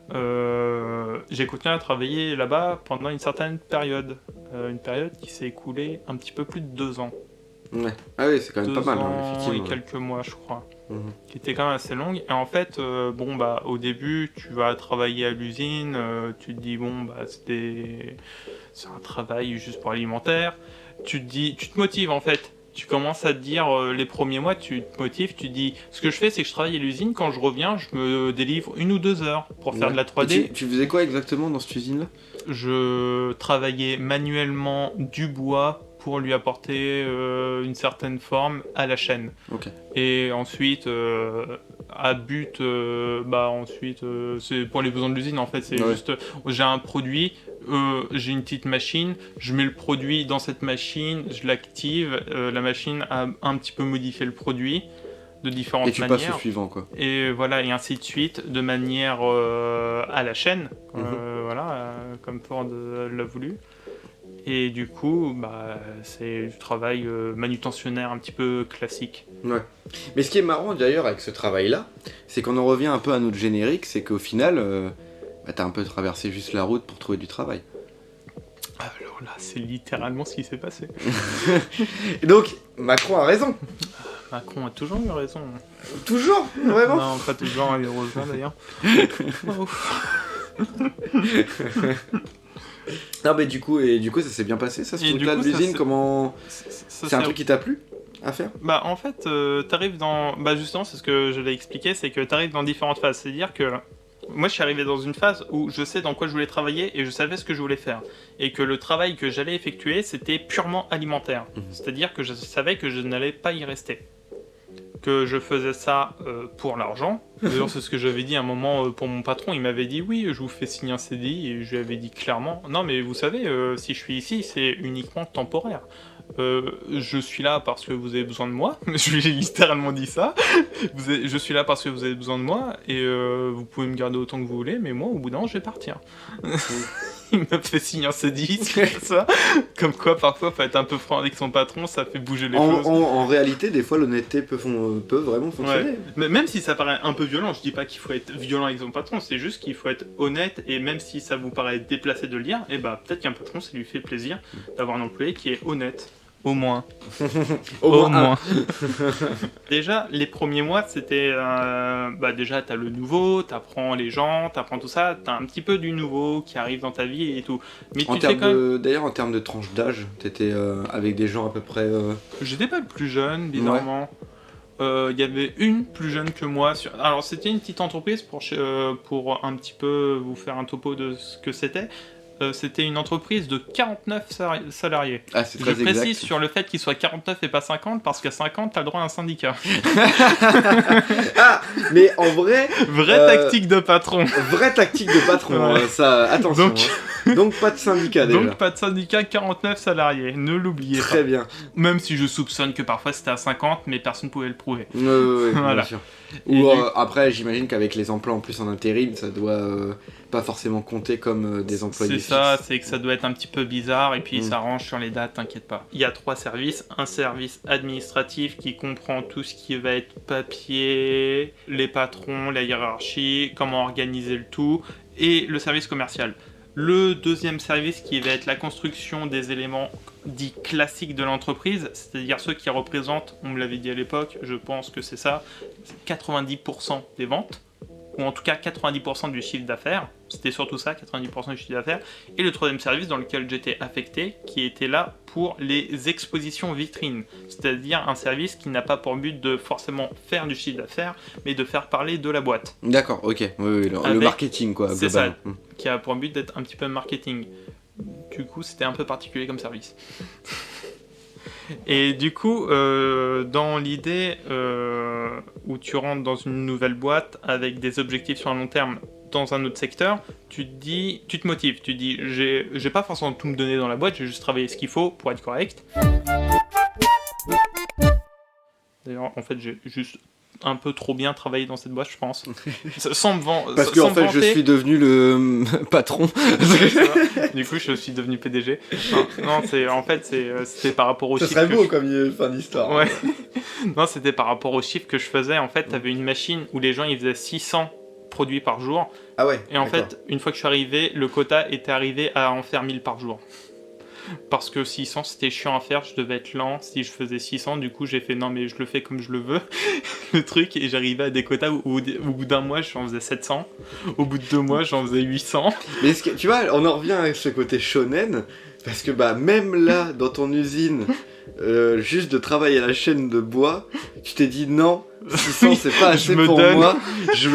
j'ai continué à travailler là-bas pendant une certaine période. Une période qui s'est écoulée un petit peu plus de 2 ans. Ouais. Ah oui, c'est quand même pas mal, effectivement. Et quelques mois, je crois. Qui était quand même assez longue. Et en fait, au début, tu vas travailler à l'usine, tu te dis, c'est un travail juste pour alimentaire. Tu te motives en fait. Tu commences à te dire, les premiers mois, tu te motives, tu te dis, ce que je fais, c'est que je travaille à l'usine, quand je reviens, je me délivre 1 ou 2 heures pour faire de la 3D. Tu faisais quoi exactement dans cette usine-là? Je travaillais manuellement du bois pour lui apporter une certaine forme à la chaîne. Okay. Et ensuite, à but, c'est pour les besoins de l'usine en fait. C'est juste, j'ai un produit, j'ai une petite machine, je mets le produit dans cette machine, je l'active, la machine a un petit peu modifié le produit de différentes manières. Et tu passes au suivant quoi. Et voilà, et ainsi de suite, de manière à la chaîne, comme Ford l'a voulu. Et du coup, c'est du travail manutentionnaire un petit peu classique. Ouais. Mais ce qui est marrant d'ailleurs avec ce travail-là, c'est qu'on en revient un peu à notre générique, c'est qu'au final, t'as un peu traversé juste la route pour trouver du travail. Alors là, c'est littéralement ce qui s'est passé. Et donc, Macron a raison. Macron a toujours eu raison. Toujours? Vraiment? Non, pas toujours, heureusement d'ailleurs. Non mais du coup ça s'est bien passé ça, ce truc-là de l'usine, comment... C'est un truc qui t'a plu à faire? En fait, t'arrives dans... justement, c'est ce que je l'ai expliqué, c'est que t'arrives dans différentes phases. C'est-à-dire que moi je suis arrivé dans une phase où je sais dans quoi je voulais travailler et je savais ce que je voulais faire. Et que le travail que j'allais effectuer, c'était purement alimentaire. C'est-à-dire que je savais que je n'allais pas y rester. Que je faisais ça pour l'argent. D'ailleurs, c'est ce que j'avais dit à un moment pour mon patron. Il m'avait dit oui, je vous fais signer un CDI. Et je lui avais dit clairement, non mais vous savez, si je suis ici, c'est uniquement temporaire. Je suis là parce que vous avez besoin de moi. Je lui ai littéralement dit ça. Je suis là parce que vous avez besoin de moi et vous pouvez me garder autant que vous voulez, mais moi, au bout d'un an, je vais partir. Il m'a fait signer un CDI, c'est ça. Comme quoi, parfois, faut être un peu franc avec son patron, ça fait bouger les choses. En réalité, des fois, l'honnêteté peut vraiment fonctionner. Ouais. Mais même si ça paraît un peu violent, je dis pas qu'il faut être violent avec son patron, c'est juste qu'il faut être honnête, et même si ça vous paraît déplacé de le dire, et bah peut-être qu'un patron, ça lui fait plaisir d'avoir un employé qui est honnête. Au moins. Au moins. Déjà, les premiers mois, c'était... déjà, t'as le nouveau, t'apprends les gens, t'apprends tout ça, t'as un petit peu du nouveau qui arrive dans ta vie et tout. Mais D'ailleurs, en termes de tranche d'âge, t'étais avec des gens à peu près... J'étais pas le plus jeune, bizarrement. Il y avait une plus jeune que moi. Alors, c'était une petite entreprise pour un petit peu vous faire un topo de ce que c'était. C'était une entreprise de 49 salariés. Ah, c'est très Je précise sur le fait qu'il soit 49 et pas 50, parce qu'à 50, t'as le droit à un syndicat. Ah, mais en vrai... Vraie tactique de patron. Vraie tactique de patron, ouais. Ça, attention. Donc pas de syndicat déjà. Donc pas de syndicat, 49 salariés, ne l'oubliez pas. Très bien. Même si je soupçonne que parfois c'était à 50, mais personne ne pouvait le prouver. Oui, voilà. Bien sûr. Ou après, j'imagine qu'avec les emplois en plus en intérim, ça doit pas forcément compter comme des employés fixes. C'est ça, c'est que ça doit être un petit peu bizarre, et puis il s'arrange sur les dates, t'inquiète pas. Il y a 3 services. Un service administratif qui comprend tout ce qui va être papier, les patrons, la hiérarchie, comment organiser le tout, et le service commercial. Le deuxième service qui va être la construction des éléments dits classiques de l'entreprise, c'est-à-dire ceux qui représentent, on me l'avait dit à l'époque, je pense que c'est ça, 90% des ventes, ou en tout cas 90% du chiffre d'affaires, c'était surtout ça, 90% du chiffre d'affaires, et le troisième service dans lequel j'étais affecté, qui était là pour les expositions vitrines, c'est-à-dire un service qui n'a pas pour but de forcément faire du chiffre d'affaires, mais de faire parler de la boîte. D'accord, ok, oui, le marketing quoi, c'est global. Ça, qui a pour but d'être un petit peu marketing. Du coup, c'était un peu particulier comme service. Et du coup, dans l'idée où tu rentres dans une nouvelle boîte avec des objectifs sur un long terme dans un autre secteur, tu te motives, tu te dis j'ai pas forcément tout me donner dans la boîte, j'ai juste travaillé ce qu'il faut pour être correct. D'ailleurs, en fait, j'ai juste un peu trop bien travaillé dans cette boîte, je pense. Sans me vendre. Parce qu'en fait, je suis devenu le patron. Du coup, je suis devenu PDG. Non, c'était par rapport aux chiffres. Ça serait beau comme fin d'histoire. Ouais. Non, c'était par rapport aux chiffres que je faisais. En fait, t'avais une machine où les gens ils faisaient 600 produits par jour. Ah ouais. Et en fait, une fois que je suis arrivé, le quota était arrivé à en faire 1000 par jour. Parce que 600 c'était chiant à faire, je devais être lent si je faisais 600, du coup j'ai fait non mais je le fais comme je le veux, le truc, et j'arrivais à des quotas où au bout d'un mois j'en faisais 700, au bout de 2 mois j'en faisais 800. Mais tu vois, on en revient avec ce côté shonen, parce que même là dans ton usine, juste de travailler à la chaîne de bois, tu t'es dit non, 600 c'est pas assez pour moi, je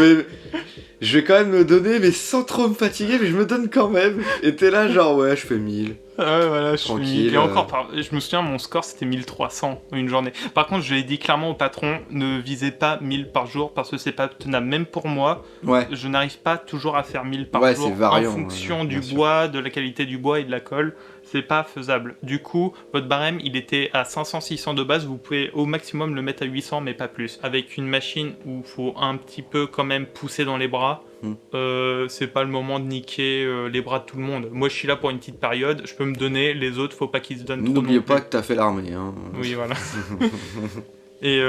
vais quand même me donner, mais sans trop me fatiguer, mais je me donne quand même. Et t'es là genre ouais, je fais 1000. Ouais, voilà, je tranquille. Suis... Et encore, je me souviens, mon score c'était 1300 une journée. Par contre, je l'ai dit clairement au patron, ne visez pas 1000 par jour parce que c'est pas tenable. Même pour moi, je n'arrive pas toujours à faire 1000 par jour. C'est variant, en fonction du bois, de la qualité du bois et de la colle. C'est pas faisable. Du coup, votre barème, il était à 500-600 de base. Vous pouvez au maximum le mettre à 800, mais pas plus. Avec une machine où il faut un petit peu quand même pousser dans les bras, c'est pas le moment de niquer les bras de tout le monde. Moi, je suis là pour une petite période. Je peux me donner. Les autres, faut pas qu'ils se donnent trop. N'oubliez pas que t'as fait l'armée. Hein. Oui, voilà. Et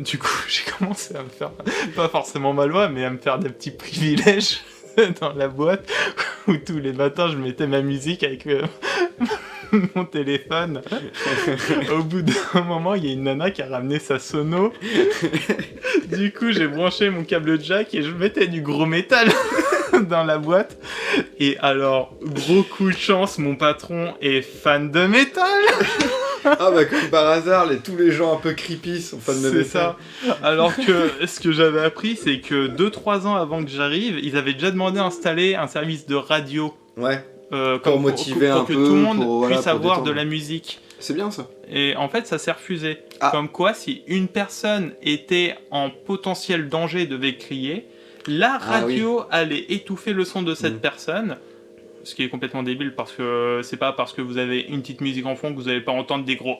du coup, j'ai commencé à me faire, pas forcément ma loi, mais à me faire des petits privilèges dans la boîte où tous les matins je mettais ma musique avec mon téléphone. Au bout d'un moment, il y a une nana qui a ramené sa sono. Du coup, j'ai branché mon câble jack et je mettais du gros métal dans la boîte. Et alors, gros coup de chance, mon patron est fan de métal. Ah bah comme par hasard, tous les gens un peu creepy sont fans de C'est métal. ça. Alors que ce que j'avais appris, c'est que 2-3 ans avant que j'arrive, ils avaient déjà demandé d'installer un service de radio. Ouais, Pour motiver un que peu, tout le monde pour, voilà, puisse pour avoir détendre. de la musique. c'est bien ça. Et en fait, ça s'est refusé. Ah. Comme quoi, si une personne était en potentiel danger, devait crier, la radio allait étouffer le son de cette personne. Ce qui est complètement débile parce que c'est pas parce que vous avez une petite musique en fond que vous allez pas entendre des gros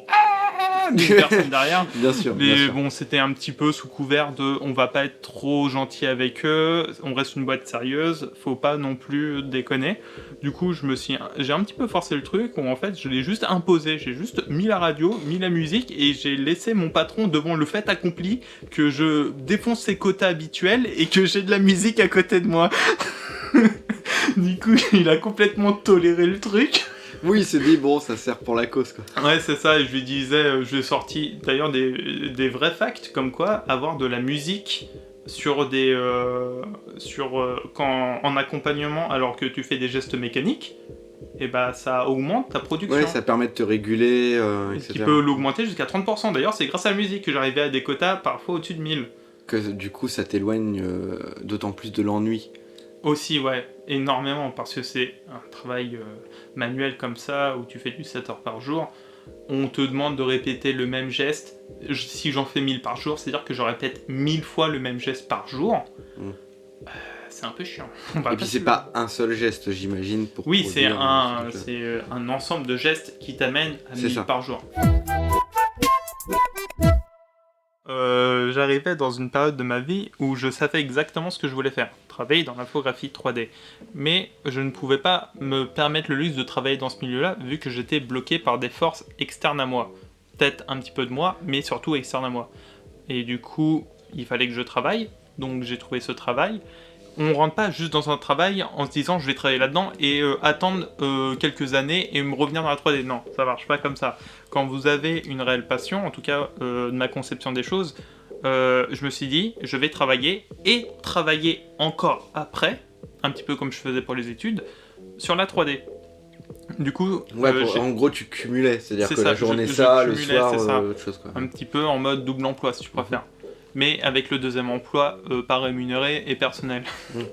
d'une personne derrière. Bien sûr. Mais bien sûr. bon, c'était un petit peu sous couvert de on va pas être trop gentil avec eux, on reste une boîte sérieuse, faut pas non plus déconner. Du coup, j'ai un petit peu forcé le truc où en fait, je l'ai juste imposé, j'ai juste mis la radio, mis la musique et j'ai laissé mon patron devant le fait accompli que je défonce ses quotas habituels et que j'ai de la musique à côté de moi. Du coup, il a complètement toléré le truc. Oui, il s'est dit, bon, ça sert pour la cause, quoi. Ouais, c'est ça, et je lui disais, je lui ai sorti d'ailleurs des vrais facts, comme quoi avoir de la musique sur en accompagnement alors que tu fais des gestes mécaniques, et bah ça augmente ta production. Ouais, ça permet de te réguler, Ce etc. qui peut l'augmenter jusqu'à 30%. D'ailleurs, c'est grâce à la musique que j'arrivais à des quotas parfois au-dessus de 1000. Que du coup, ça t'éloigne d'autant plus de l'ennui. Aussi, ouais, énormément, parce que c'est un travail manuel comme ça, où tu fais du 7 heures par jour. On te demande de répéter le même geste. Si j'en fais 1000 par jour, c'est-à-dire que je répète 1000 fois le même geste par jour. C'est un peu chiant. Et puis c'est pas un seul geste, j'imagine, pour Oui, c'est produire ce truc-là. un ensemble de gestes qui t'amènent à C'est 1000 ça. par jour. J'arrivais dans une période de ma vie où je savais exactement ce que je voulais faire, travailler dans l'infographie 3D. Mais je ne pouvais pas me permettre le luxe de travailler dans ce milieu-là, vu que j'étais bloqué par des forces externes à moi. Peut-être un petit peu de moi, mais surtout externes à moi. Et du coup, il fallait que je travaille, donc j'ai trouvé ce travail. On rentre pas juste dans un travail en se disant je vais travailler là-dedans et attendre quelques années et me revenir dans la 3D. Non, ça marche pas comme ça. Quand vous avez une réelle passion, en tout cas de ma conception des choses, je me suis dit je vais travailler et travailler encore après, un petit peu comme je faisais pour les études, sur la 3D. Du coup, Ouais, en gros, tu cumulais, c'est-à-dire C'est que ça, la journée je ça, le cumulais, soir, c'est ça. autre chose, quoi. un petit peu en mode double emploi si tu préfères. Mais avec le deuxième emploi pas rémunéré et personnel.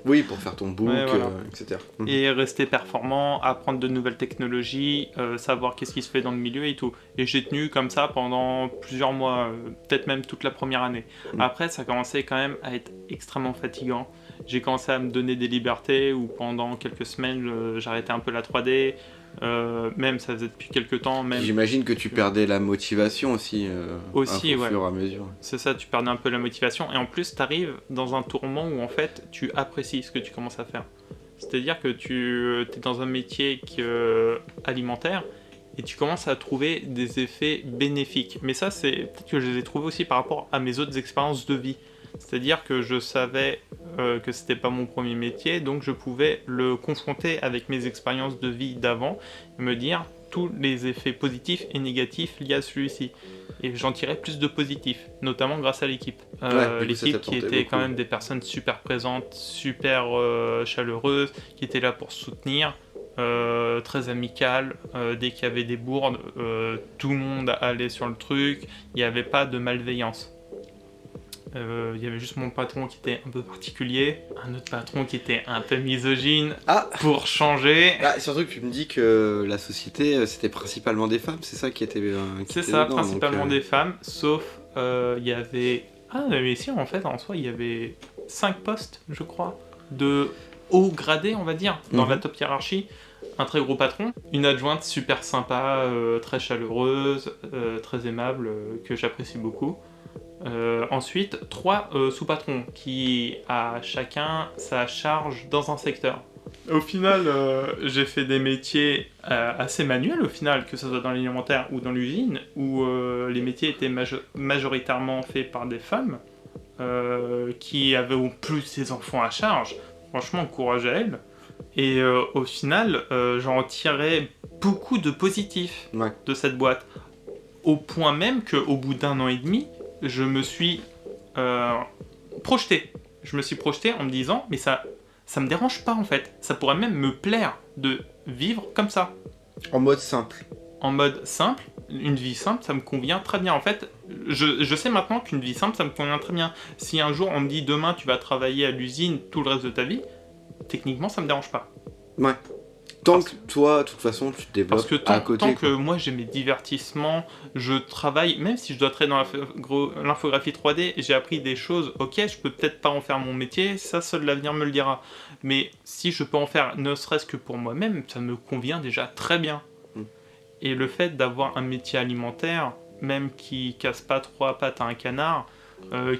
Oui, pour faire ton book, Ouais, voilà. etc. Et rester performant, apprendre de nouvelles technologies, savoir qu'est-ce qui se fait dans le milieu et tout. Et j'ai tenu comme ça pendant plusieurs mois, peut-être même toute la première année. Après, ça commençait quand même à être extrêmement fatigant. J'ai commencé à me donner des libertés où pendant quelques semaines, j'arrêtais un peu la 3D. Même ça faisait depuis quelques temps. Même J'imagine que tu perdais la motivation aussi, Aussi, au ouais. fur et à mesure. C'est ça, tu perdais un peu la motivation. Et en plus, tu arrives dans un tourment où en fait, tu apprécies ce que tu commences à faire. C'est-à-dire que tu es dans un métier alimentaire et tu commences à trouver des effets bénéfiques. Mais ça, c'est peut-être que je les ai trouvés aussi par rapport à mes autres expériences de vie. C'est-à-dire que je savais que c'était pas mon premier métier, donc je pouvais le confronter avec mes expériences de vie d'avant et me dire tous les effets positifs et négatifs liés à celui-ci. Et j'en tirais plus de positifs, notamment grâce à l'équipe. Ouais, du coup, ça L'équipe t'a qui tenté était beaucoup. quand même des personnes super présentes, super chaleureuses, qui étaient là pour soutenir, très amicales. Dès qu'il y avait des bourdes, tout le monde allait sur le truc, il n'y avait pas de malveillance. Il y avait juste mon patron qui était un peu particulier, un autre patron qui était un peu misogyne, pour changer. Ah, surtout que tu me dis que la société, c'était principalement des femmes, c'est ça qui était... C'est ça, principalement des femmes, sauf il y avait... Ah, mais si, en fait, en soi, il y avait 5 postes, je crois, de haut gradé, on va dire, dans la top hiérarchie. Un très gros patron, une adjointe super sympa, très chaleureuse, très aimable, que j'apprécie beaucoup. Ensuite, 3 sous-patrons qui a chacun sa charge dans un secteur. Au final, j'ai fait des métiers assez manuels, au final, que ce soit dans l'alimentaire ou dans l'usine, où les métiers étaient majoritairement faits par des femmes qui avaient au plus des enfants à charge. Franchement, courage à elles. Et au final, j'en tirais beaucoup de positifs de cette boîte. Au point même qu'au bout d'1 an et demi, je me suis projeté. Je me suis projeté en me disant, mais ça me dérange pas en fait. Ça pourrait même me plaire de vivre comme ça. En mode simple. En mode simple, une vie simple, ça me convient très bien. En fait, je sais maintenant qu'une vie simple, ça me convient très bien. Si un jour on me dit demain tu vas travailler à l'usine tout le reste de ta vie, techniquement ça me dérange pas. Ouais. Tant que toi, de toute façon, tu te développes Parce que à côté. tant que moi j'ai mes divertissements, je travaille, même si je dois traiter dans l'infographie 3D, j'ai appris des choses, ok, je peux peut-être pas en faire mon métier, ça seul l'avenir me le dira. Mais si je peux en faire ne serait-ce que pour moi-même, ça me convient déjà très bien. Et le fait d'avoir un métier alimentaire, même qui casse pas trois pattes à un canard,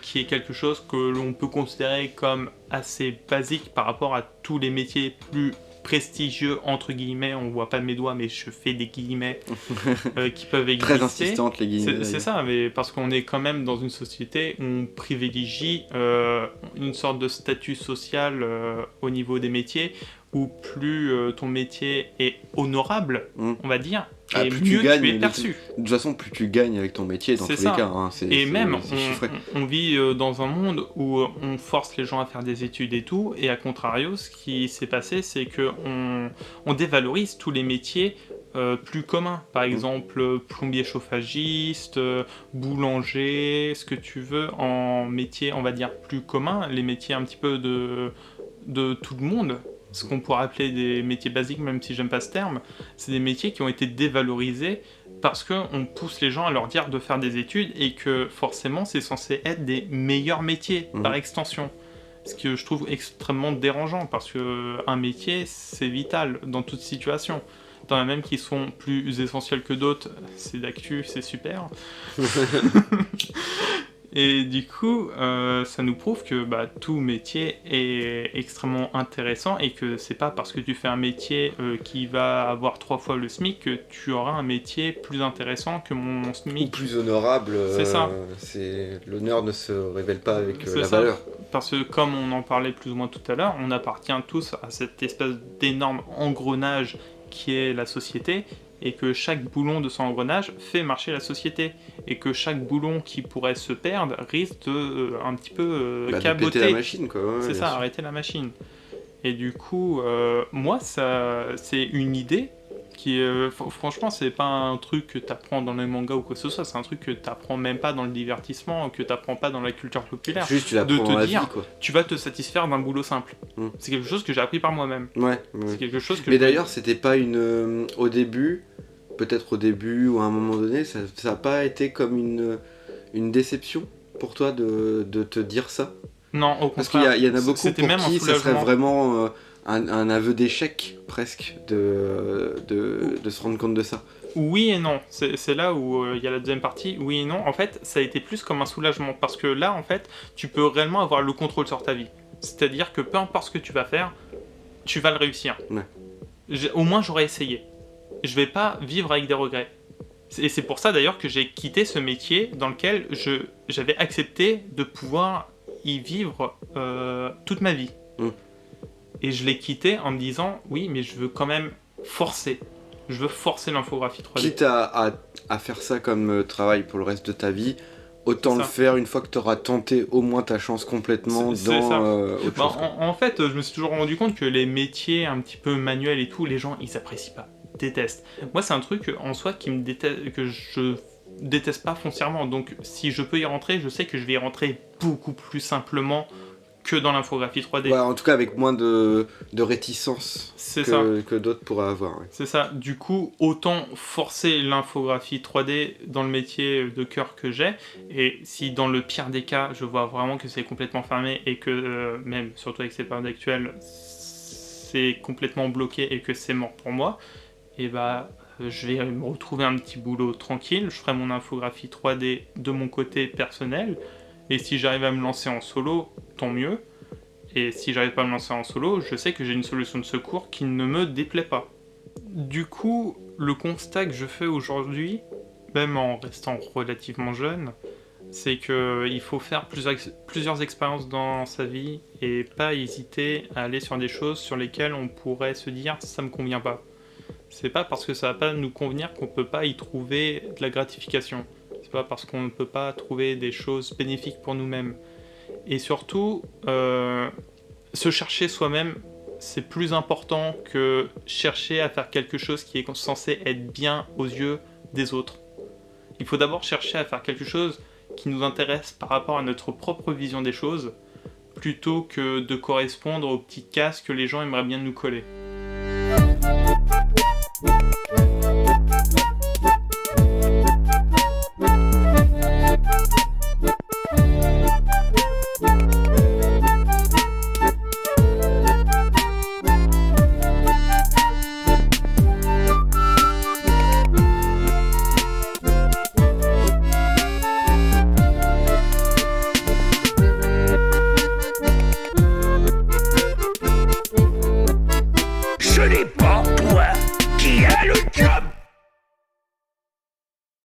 qui est quelque chose que l'on peut considérer comme assez basique par rapport à tous les métiers plus prestigieux, entre guillemets, on voit pas mes doigts mais je fais des guillemets, qui peuvent exister. Très insistantes les guillemets. C'est ça, mais parce qu'on est quand même dans une société où on privilégie une sorte de statut social au niveau des métiers, où plus ton métier est honorable, on va dire, et plus mieux tu gagnes, tu es perçu. De toute façon, plus tu gagnes avec ton métier, dans tous les cas. Hein, et même, on vit dans un monde où on force les gens à faire des études et tout, et à contrario, ce qui s'est passé, c'est qu'on dévalorise tous les métiers plus communs. Par exemple, plombier chauffagiste, boulanger, ce que tu veux, en métier, on va dire, plus commun, les métiers un petit peu de tout le monde. Ce qu'on pourrait appeler des métiers basiques, même si j'aime pas ce terme, c'est des métiers qui ont été dévalorisés parce qu'on pousse les gens à leur dire de faire des études et que forcément c'est censé être des meilleurs métiers par extension. Ce que je trouve extrêmement dérangeant parce qu'un métier c'est vital dans toute situation. Dans la même qui sont plus essentiels que d'autres, c'est d'actu, c'est super. Et du coup, ça nous prouve que tout métier est extrêmement intéressant et que c'est pas parce que tu fais un métier qui va avoir 3 fois le SMIC que tu auras un métier plus intéressant que mon SMIC. Ou plus honorable. C'est ça. L'honneur ne se révèle pas avec la valeur. Parce que comme on en parlait plus ou moins tout à l'heure, on appartient tous à cette espèce d'énorme engrenage qui est la société, et que chaque boulon de son engrenage fait marcher la société, et que chaque boulon qui pourrait se perdre risque de un petit peu caboter. Arrêter la machine, quoi. Ouais, c'est ça, sûr. arrêter la machine. Et du coup, moi, c'est une idée qui franchement, c'est pas un truc que t'apprends dans les mangas ou quoi que ce soit, c'est un truc que t'apprends même pas dans le divertissement, que t'apprends pas dans la culture populaire. Juste, tu l'apprends dans la vie, quoi. Tu vas te satisfaire d'un boulot simple. C'est quelque chose que j'ai appris par moi-même. Ouais. C'est quelque chose que. Mais d'ailleurs, c'était pas une peut-être au début ou à un moment donné, ça a pas été comme une déception pour toi de te dire ça? Non, au contraire. Parce qu'il y en a beaucoup pour même qui ça serait vraiment un aveu d'échec presque de se rendre compte de ça. Oui et non, c'est là où il y a la deuxième partie, oui et non. En fait, ça a été plus comme un soulagement, parce que là, en fait, tu peux réellement avoir le contrôle sur ta vie. C'est-à-dire que peu importe ce que tu vas faire, tu vas le réussir. Ouais. Au moins, j'aurais essayé. Je vais pas vivre avec des regrets. Et c'est pour ça d'ailleurs que j'ai quitté ce métier dans lequel j'avais accepté de pouvoir y vivre toute ma vie. Et je l'ai quitté en me disant, oui, mais je veux quand même forcer. Je veux forcer l'infographie 3D. Quitte à faire ça comme travail pour le reste de ta vie, autant le faire une fois que tu auras tenté au moins ta chance complètement autre chose. En fait, je me suis toujours rendu compte que les métiers un petit peu manuels et tout, les gens, ils apprécient pas. Détestent. Moi, c'est un truc en soi que je déteste pas foncièrement. Donc, si je peux y rentrer, je sais que je vais y rentrer beaucoup plus simplement que dans l'infographie 3D. Ouais, en tout cas, avec moins de réticence que d'autres pourraient avoir. Ouais. C'est ça. Du coup, autant forcer l'infographie 3D dans le métier de cœur que j'ai. Et si dans le pire des cas, je vois vraiment que c'est complètement fermé et que, même surtout avec ces périodes actuelles, c'est complètement bloqué et que c'est mort pour moi, et je vais me retrouver un petit boulot tranquille, je ferai mon infographie 3D de mon côté personnel, et si j'arrive à me lancer en solo, tant mieux, et si j'arrive pas à me lancer en solo, je sais que j'ai une solution de secours qui ne me déplaît pas. Du coup, le constat que je fais aujourd'hui, même en restant relativement jeune, c'est qu'il faut faire plusieurs expériences dans sa vie et pas hésiter à aller sur des choses sur lesquelles on pourrait se dire « ça me convient pas ». C'est pas parce que ça va pas nous convenir qu'on peut pas y trouver de la gratification. C'est pas parce qu'on ne peut pas trouver des choses bénéfiques pour nous-mêmes. Et surtout, se chercher soi-même, c'est plus important que chercher à faire quelque chose qui est censé être bien aux yeux des autres. Il faut d'abord chercher à faire quelque chose qui nous intéresse par rapport à notre propre vision des choses, plutôt que de correspondre aux petites cases que les gens aimeraient bien nous coller.